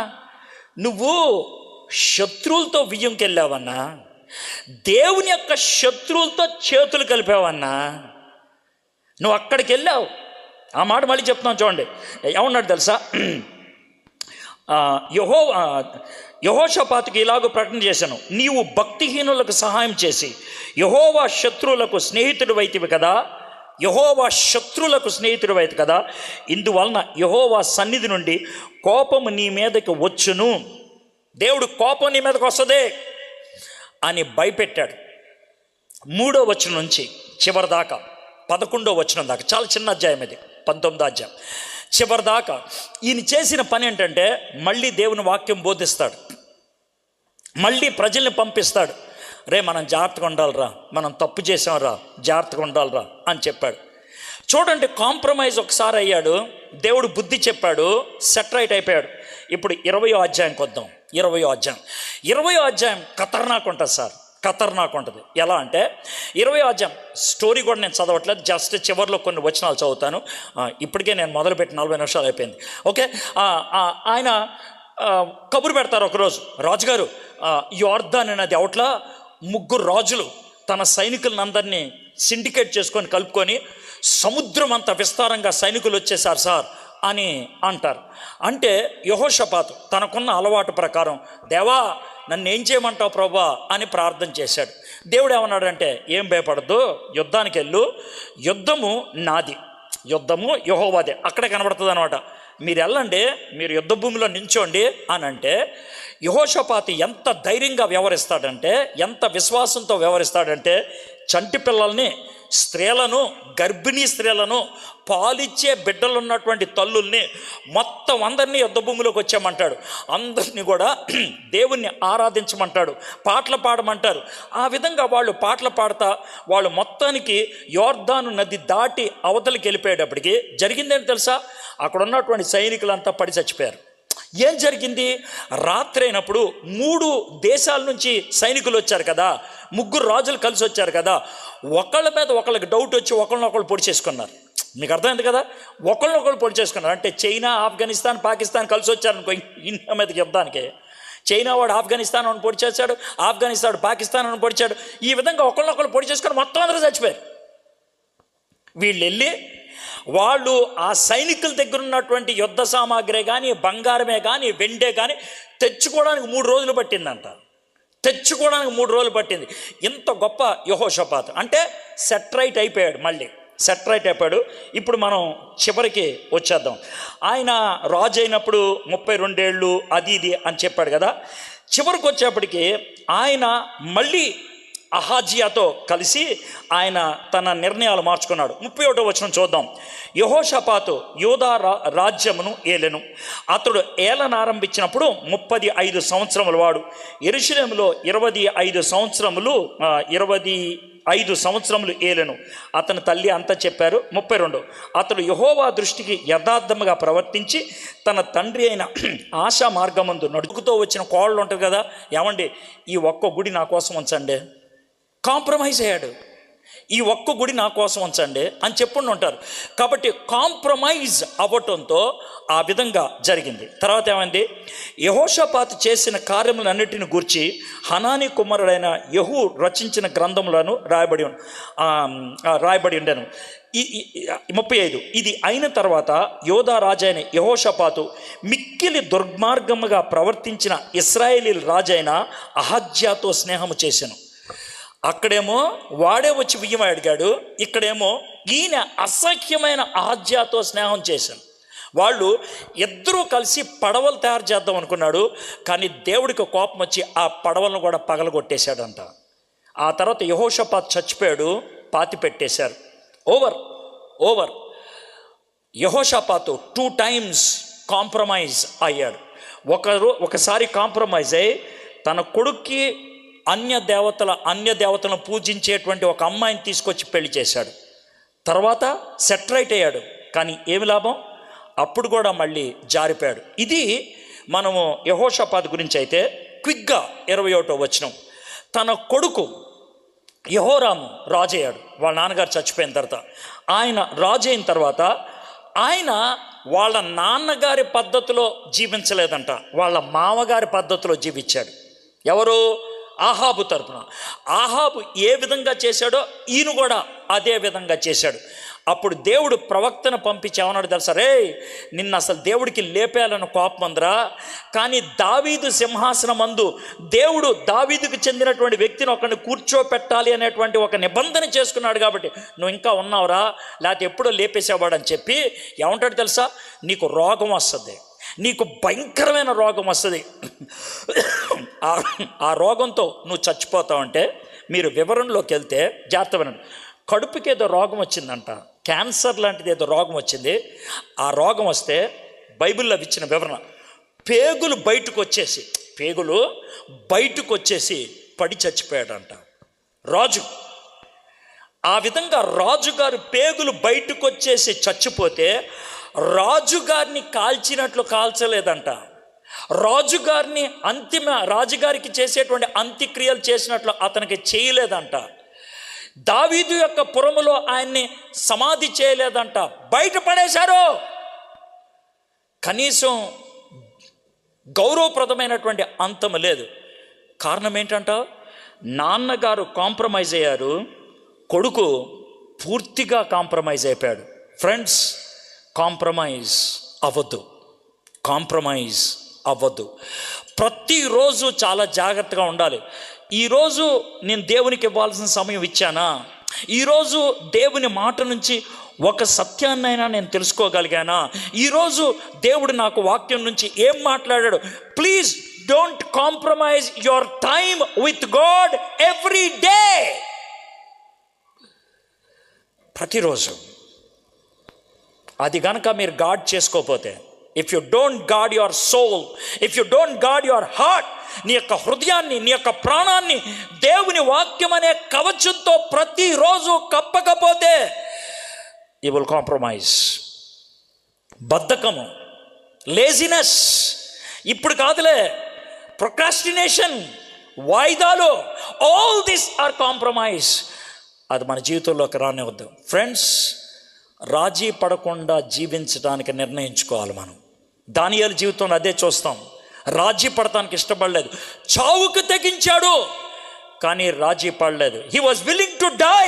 నువ్వు శత్రువులతో విజయంకి వెళ్ళావన్నా, దేవుని యొక్క శత్రువులతో చేతులు కలిపావన్నా, నువ్వు అక్కడికి వెళ్ళావు. ఆ మాట మళ్ళీ చెప్తున్నాను చూడండి. ఏమన్నాడు తెలుసా? యెహోషాపాతుకి ఇలాగూ ప్రకటన చేశాను. నీవు భక్తిహీనులకు సహాయం చేసి యెహోవా శత్రువులకు స్నేహితుడివైతివి కదా. ఇందువలన యెహోవా సన్నిధి నుండి కోపము నీ మీదకి వచ్చును. దేవుడు కోపం నీ మీదకి వస్తుంది అని భయపెట్టాడు. 3వ వచనం నుంచి చివరి దాకా 11వ వచనం దాకా, చాలా చిన్న అధ్యాయం ఇది, 19వ అధ్యాయం చివరి దాకా. ఈయన చేసిన పని ఏంటంటే మళ్ళీ దేవుని వాక్యం బోధిస్తాడు, మళ్ళీ ప్రజల్ని పంపిస్తాడు. మనం జాగ్రత్తగా ఉండాలిరా, మనం తప్పు చేసాంరా, జాగ్రత్తగా ఉండాలిరా అని చెప్పాడు. చూడండి, కాంప్రమైజ్ ఒకసారి అయ్యాడు, దేవుడు బుద్ధి చెప్పాడు, సెట్ రైట్ అయిపోయాడు. ఇప్పుడు 20వ అధ్యాయంకి వద్దాం. 20వ అధ్యాయం ఖతర్నాక్ ఉంటుంది సార్, ఖతర్నాక్ ఉంటుంది. ఎలా అంటే 20వ అధ్యాయం స్టోరీ కూడా నేను చదవట్లేదు, జస్ట్ చివరిలో కొన్ని వచనాలు చదువుతాను. ఇప్పటికే నేను మొదలుపెట్టి 40 నిమిషాలు అయిపోయింది. ఓకే, ఆయన కబురు పెడతారు ఒకరోజు, రాజుగారు యోర్దాన్ నది అవట్ల 3 రాజులు తన సైనికులందరినీ సిండికేట్ చేసుకొని కలుపుకొని సముద్రం అంత విస్తారంగా సైనికులు వచ్చేసారు సార్ అని అంటారు. అంటే యెహోషాపాతు తనకున్న అలవాటు ప్రకారం, దేవా నన్ను ఏం చేయమంటావు ప్రభా అని ప్రార్థన చేశాడు. దేవుడు ఏమన్నాడంటే, ఏం భయపడద్దు, యుద్ధానికి వెళ్ళు, యుద్ధము నాది, యుద్ధము యెహోవాదే. అక్కడే కనబడుతుంది అనమాట. మీరు వెళ్ళండి, మీరు యుద్ధ భూమిలో నించోండి అని అంటే యెహోషాపాతు ఎంత ధైర్యంగా వ్యవహరిస్తాడంటే, ఎంత విశ్వాసంతో వ్యవహరిస్తాడంటే, చంటి పిల్లల్ని, స్త్రీలను, గర్భిణీ స్త్రీలను, పాలిచ్చే బిడ్డలు ఉన్నటువంటి తల్లుల్ని మొత్తం అందరినీ యుద్ధ భూమిలోకి వచ్చామంటాడు. అందరినీ కూడా దేవుణ్ణి ఆరాధించమంటాడు, పాటలు పాడమంటారు. ఆ విధంగా వాళ్ళు పాటలు పాడతా వాళ్ళు మొత్తానికి యోర్దాను నది దాటి అవతలికి వెళ్ళిపోయేటప్పటికి జరిగిందేంటి తెలుసా? అక్కడ ఉన్నటువంటి సైనికులంతా పడి చచ్చిపోయారు. ఏం జరిగింది? రాత్రి అయినప్పుడు 3 దేశాల నుంచి సైనికులు వచ్చారు కదా, 3 రాజులు కలిసి వచ్చారు కదా, ఒకళ్ళ మీద ఒకళ్ళకి డౌట్ వచ్చి ఒకళ్ళనొకళ్ళు పొడి చేసుకున్నారు. మీకు అర్థమైంది కదా? ఒకళ్ళనొకళ్ళు పొడి చేసుకున్నారు. అంటే చైనా, ఆఫ్ఘనిస్తాన్, పాకిస్తాన్ కలిసి వచ్చారనుకో ఇండియా మీదకి యుద్ధానికి. చైనా వాడు ఆఫ్ఘనిస్తాన్ అని పొడి చేశాడు, ఆఫ్ఘనిస్తాన్ పాకిస్తాన్ అని పొడిచాడు. ఈ విధంగా ఒకళ్ళనొకళ్ళు పొడి చేసుకొని మొత్తం అందరూ చచ్చిపోయారు. వీళ్ళు వెళ్ళి వాళ్ళు ఆ సైనికుల దగ్గర ఉన్నటువంటి యుద్ధ సామాగ్రి కానీ, బంగారమే కానీ, వెండే కానీ తెచ్చుకోవడానికి 3 రోజులు పట్టిందంట. తెచ్చుకోవడానికి 3 రోజులు పట్టింది. ఇంత గొప్ప యెహోషాపాతు అంటే సెట్రైట్ అయిపోయాడు. మళ్ళీ సెట్రైట్ అయిపోయాడు. ఇప్పుడు మనం చివరికి వచ్చేద్దాం. ఆయన రాజు అయినప్పుడు 32 ఏళ్ళు అది ఇది అని చెప్పాడు కదా. చివరికి వచ్చేప్పటికి ఆయన మళ్ళీ అహాజ్యాతో కలిసి ఆయన తన నిర్ణయాలు మార్చుకున్నాడు. 31వ వచనం చూద్దాం. యెహోషాపాతు యూదా రాజ్యమును ఏలెను. అతడు ఏలనారంభించినప్పుడు 35 సంవత్సరముల వాడు. యెరూషలేములో 25 సంవత్సరములు ఏలెను. అతని తల్లి అంతా చెప్పారు. 32 అతడు యెహోవా దృష్టికి యథార్థముగా ప్రవర్తించి తన తండ్రి అయిన ఆశా మార్గమందు నడుకుతో వచ్చిన కోళ్ళు ఉంటుంది కదా, ఏమండి ఈ ఒక్క గుడి నా కోసం ఉంచండి, కాంప్రమైజ్ అయ్యాడు. ఈ ఒక్క గుడి నా కోసం ఉంచండి అని చెప్పుండి ఉంటారు. కాబట్టి కాంప్రమైజ్ అవ్వటంతో ఆ విధంగా జరిగింది. తర్వాత ఏమైంది? యెహోషాపాతు చేసిన కార్యములన్నిటిని గూర్చి హనానీ కుమారుడైన యెహూ రచించిన గ్రంథములను రాయబడి ఉండెను. 35 ఇది అయిన తర్వాత యోధా రాజైన యెహోషాపాతు మిక్కిలి దుర్మార్గముగా ప్రవర్తించిన ఇశ్రాయేలీల రాజైన అహజ్యాతో స్నేహము చేసెను. అక్కడేమో వాడే వచ్చి బియ్యం అడిగాడు, ఇక్కడేమో ఈయన అసఖ్యమైన అహజ్యాతో స్నేహం చేశాను. వాళ్ళు ఇద్దరూ కలిసి పడవలు తయారు చేద్దాం అనుకున్నాడు. కానీ దేవుడికి కోపం వచ్చి ఆ పడవలను కూడా పగలగొట్టేశాడంట. ఆ తర్వాత యెహోషాపాతు చచ్చిపోయాడు, పాతి పెట్టేశారు. ఓవర్. యెహోషాపాతు 2 times కాంప్రమైజ్ అయ్యాడు. ఒకసారి కాంప్రమైజ్ అయ్యి తన కొడుక్కి అన్య దేవతలను పూజించేటువంటి ఒక అమ్మాయిని తీసుకొచ్చి పెళ్లి చేశాడు. తర్వాత సెట్రైట్ అయ్యాడు. కానీ ఏమి లాభం? అప్పుడు కూడా మళ్ళీ జారిపోయాడు. ఇది మనము యెహోషాపాతు గురించి. అయితే క్విక్గా 21వ వచనం. తన కొడుకు యెహోరాము రాజయ్యాడు. వాళ్ళ నాన్నగారు చచ్చిపోయిన తర్వాత ఆయన రాజు అయిన తర్వాత ఆయన వాళ్ళ నాన్నగారి పద్ధతిలో జీవించలేదంట, వాళ్ళ మామగారి పద్ధతిలో జీవించాడు. ఎవరు? ఆహాబు తరపున. ఆహాబు ఏ విధంగా చేశాడో ఈయన కూడా అదే విధంగా చేశాడు. అప్పుడు దేవుడు ప్రవక్తను పంపించి ఏమన్నాడు తెలుసా? రే నిన్న అసలు దేవుడికి లేపేయాలని కోపం ఉందిరా, కానీ దావీదు సింహాసనం అందు దేవుడు దావీదుకు చెందినటువంటి వ్యక్తిని ఒకరిని కూర్చోపెట్టాలి అనేటువంటి ఒక నిబంధన చేసుకున్నాడు కాబట్టి నువ్వు ఇంకా ఉన్నావురా, లేకపోతే ఎప్పుడో లేపేసేవాడని చెప్పి ఏమంటాడు తెలుసా? నీకు రోగం వస్తుంది, నీకు భయంకరమైన రోగం వస్తుంది, ఆ రోగంతో నువ్వు చచ్చిపోతావంటే మీరు వివరణలోకి వెళ్తే జాగ్రత్త వినండి. కడుపుకి ఏదో రోగం వచ్చిందంట, క్యాన్సర్ లాంటిది ఏదో రోగం వచ్చింది. ఆ రోగం వస్తే బైబిల్లో ఇచ్చిన వివరణ పేగులు బయటకు వచ్చేసి పడి చచ్చిపోయాడంట రాజు. ఆ విధంగా రాజుగారు పేగులు బయటకు వచ్చేసి చచ్చిపోతే రాజుగారిని కాల్చినట్లు కాల్చలేదంట, రాజుగారికి చేసేటువంటి అంత్యక్రియలు చేసినట్లు అతనికి చేయలేదంట, దావీదు యొక్క పురములో ఆయన్ని సమాధి చేయలేదంట, బయటపడేశారు. కనీసం గౌరవప్రదమైనటువంటి అంతం లేదు. కారణం ఏంటంట? నాన్నగారు కాంప్రమైజ్ అయ్యారు, కొడుకు పూర్తిగా కాంప్రమైజ్ అయిపోయాడు. ఫ్రెండ్స్, కాంప్రమైజ్ అవ్వద్దు. ప్రతిరోజు చాలా జాగ్రత్తగా ఉండాలి. ఈరోజు నేను దేవునికి ఇవ్వాల్సిన సమయం ఇచ్చానా? ఈరోజు దేవుని మాట నుంచి ఒక సత్యాన్నైనా నేను తెలుసుకోగలిగానా? ఈరోజు దేవుడు నాకు వాక్యం నుంచి ఏం మాట్లాడాడు? Please don't compromise your time with God every day. ప్రతిరోజు. అది గనక మీరు గాడ్ చేసుకోకపోతే, if you don't God your soul, if you don't God your heart, నీ యొక్క హృదయాన్ని, నీ యొక్క ప్రాణాన్ని దేవుని వాక్యం అనే కవచంతో ప్రతిరోజు కప్పకపోతే యు విల్ కాంప్రమైజ్. బద్ధకము, లేజినెస్, ఇప్పుడు కాదులే, ప్రొక్రాస్టినేషన్, వాయిదాలు, ఆల్ దిస్ ఆర్ కాంప్రమైజ్. అది మన జీవితంలోకి రానివద్దు. ఫ్రెండ్స్, రాజీ పడకుండా జీవించడానికి నిర్ణయించుకోవాలి మనం. దానియేలు జీవితంలో అదే చూస్తాం. రాజీ పడటానికి ఇష్టపడలేదు, చావుకు తెగించాడు కానీ రాజీ పడలేదు. He was willing to die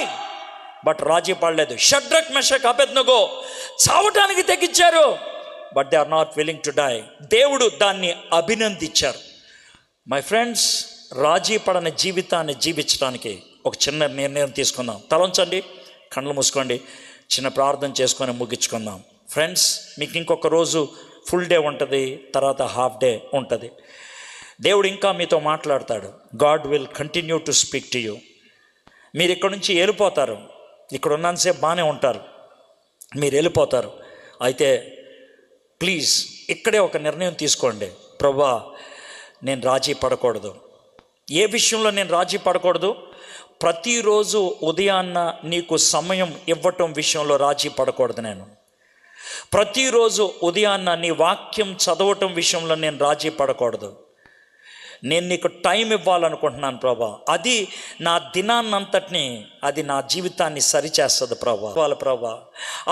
but రాజీ పడలేదు. షడ్రక్, మెషక్, అబేద్నెగో చావటానికి తెగించారు but they are not willing to die. దేవుడు దాన్ని అభినందించారు. మై ఫ్రెండ్స్, రాజీ పడని జీవితాన్ని జీవించడానికి ఒక చిన్న నిర్ణయం తీసుకుందాం. తలంచండి, కళ్ళు మూసుకోండి, చిన్న ప్రార్థన చేసుకొని ముగించుకుందాం. ఫ్రెండ్స్, మీకు ఇంకొక రోజు ఫుల్ డే ఉంటుంది, తర్వాత హాఫ్ డే ఉంటుంది. దేవుడు ఇంకా మీతో మాట్లాడతాడు. God will continue to speak to you. మీరు ఇక్కడ నుంచి వెళ్ళిపోతారు, ఇక్కడ ఉన్నంతసేపు బాగానే ఉంటారు, మీరు వెళ్ళిపోతారు. అయితే ప్లీజ్ ఇక్కడే ఒక నిర్ణయం తీసుకోండి. ప్రభువా, నేను రాజీ పడకూడదు. ఏ విషయంలో నేను రాజీ పడకూడదు? ప్రతిరోజు ఉదయాన్న నీకు సమయం ఇవ్వటం విషయంలో రాజీ పడకూడదు. నేను ప్రతిరోజు ఉదయాన్న నీ వాక్యం చదవటం విషయంలో నేను రాజీ పడకూడదు. నేను నీకు టైం ఇవ్వాలనుకుంటున్నాను ప్రభా. అది నా దినాన్నంతటిని, అది నా జీవితాన్ని సరిచేస్తుంది ప్రభా.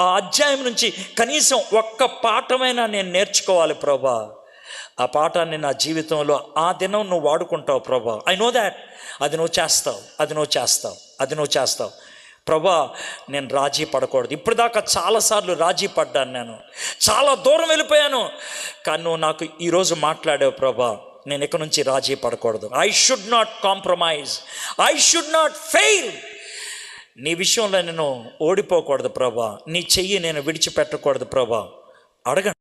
ఆ అధ్యాయం నుంచి కనీసం ఒక్క పాఠమైనా నేను నేర్చుకోవాలి ప్రభా. ఆ పాఠాన్ని నా జీవితంలో ఆ దినం నువ్వు వాడుకుంటావు ప్రభా. I know that. అది నువ్వు చేస్తావు ప్రభా. నేను రాజీ పడకూడదు. ఇప్పుడు దాకా చాలాసార్లు రాజీ పడ్డాను, నేను చాలా దూరం వెళ్ళిపోయాను, కానీ నువ్వు నాకు ఈరోజు మాట్లాడావు ప్రభా. నేను ఇక నుంచి రాజీ పడకూడదు. I should not compromise, I should not fail. నీ విషయంలో నేను ఓడిపోకూడదు ప్రభా. నీ చెయ్యి నేను విడిచిపెట్టకూడదు ప్రభా. అడగండి.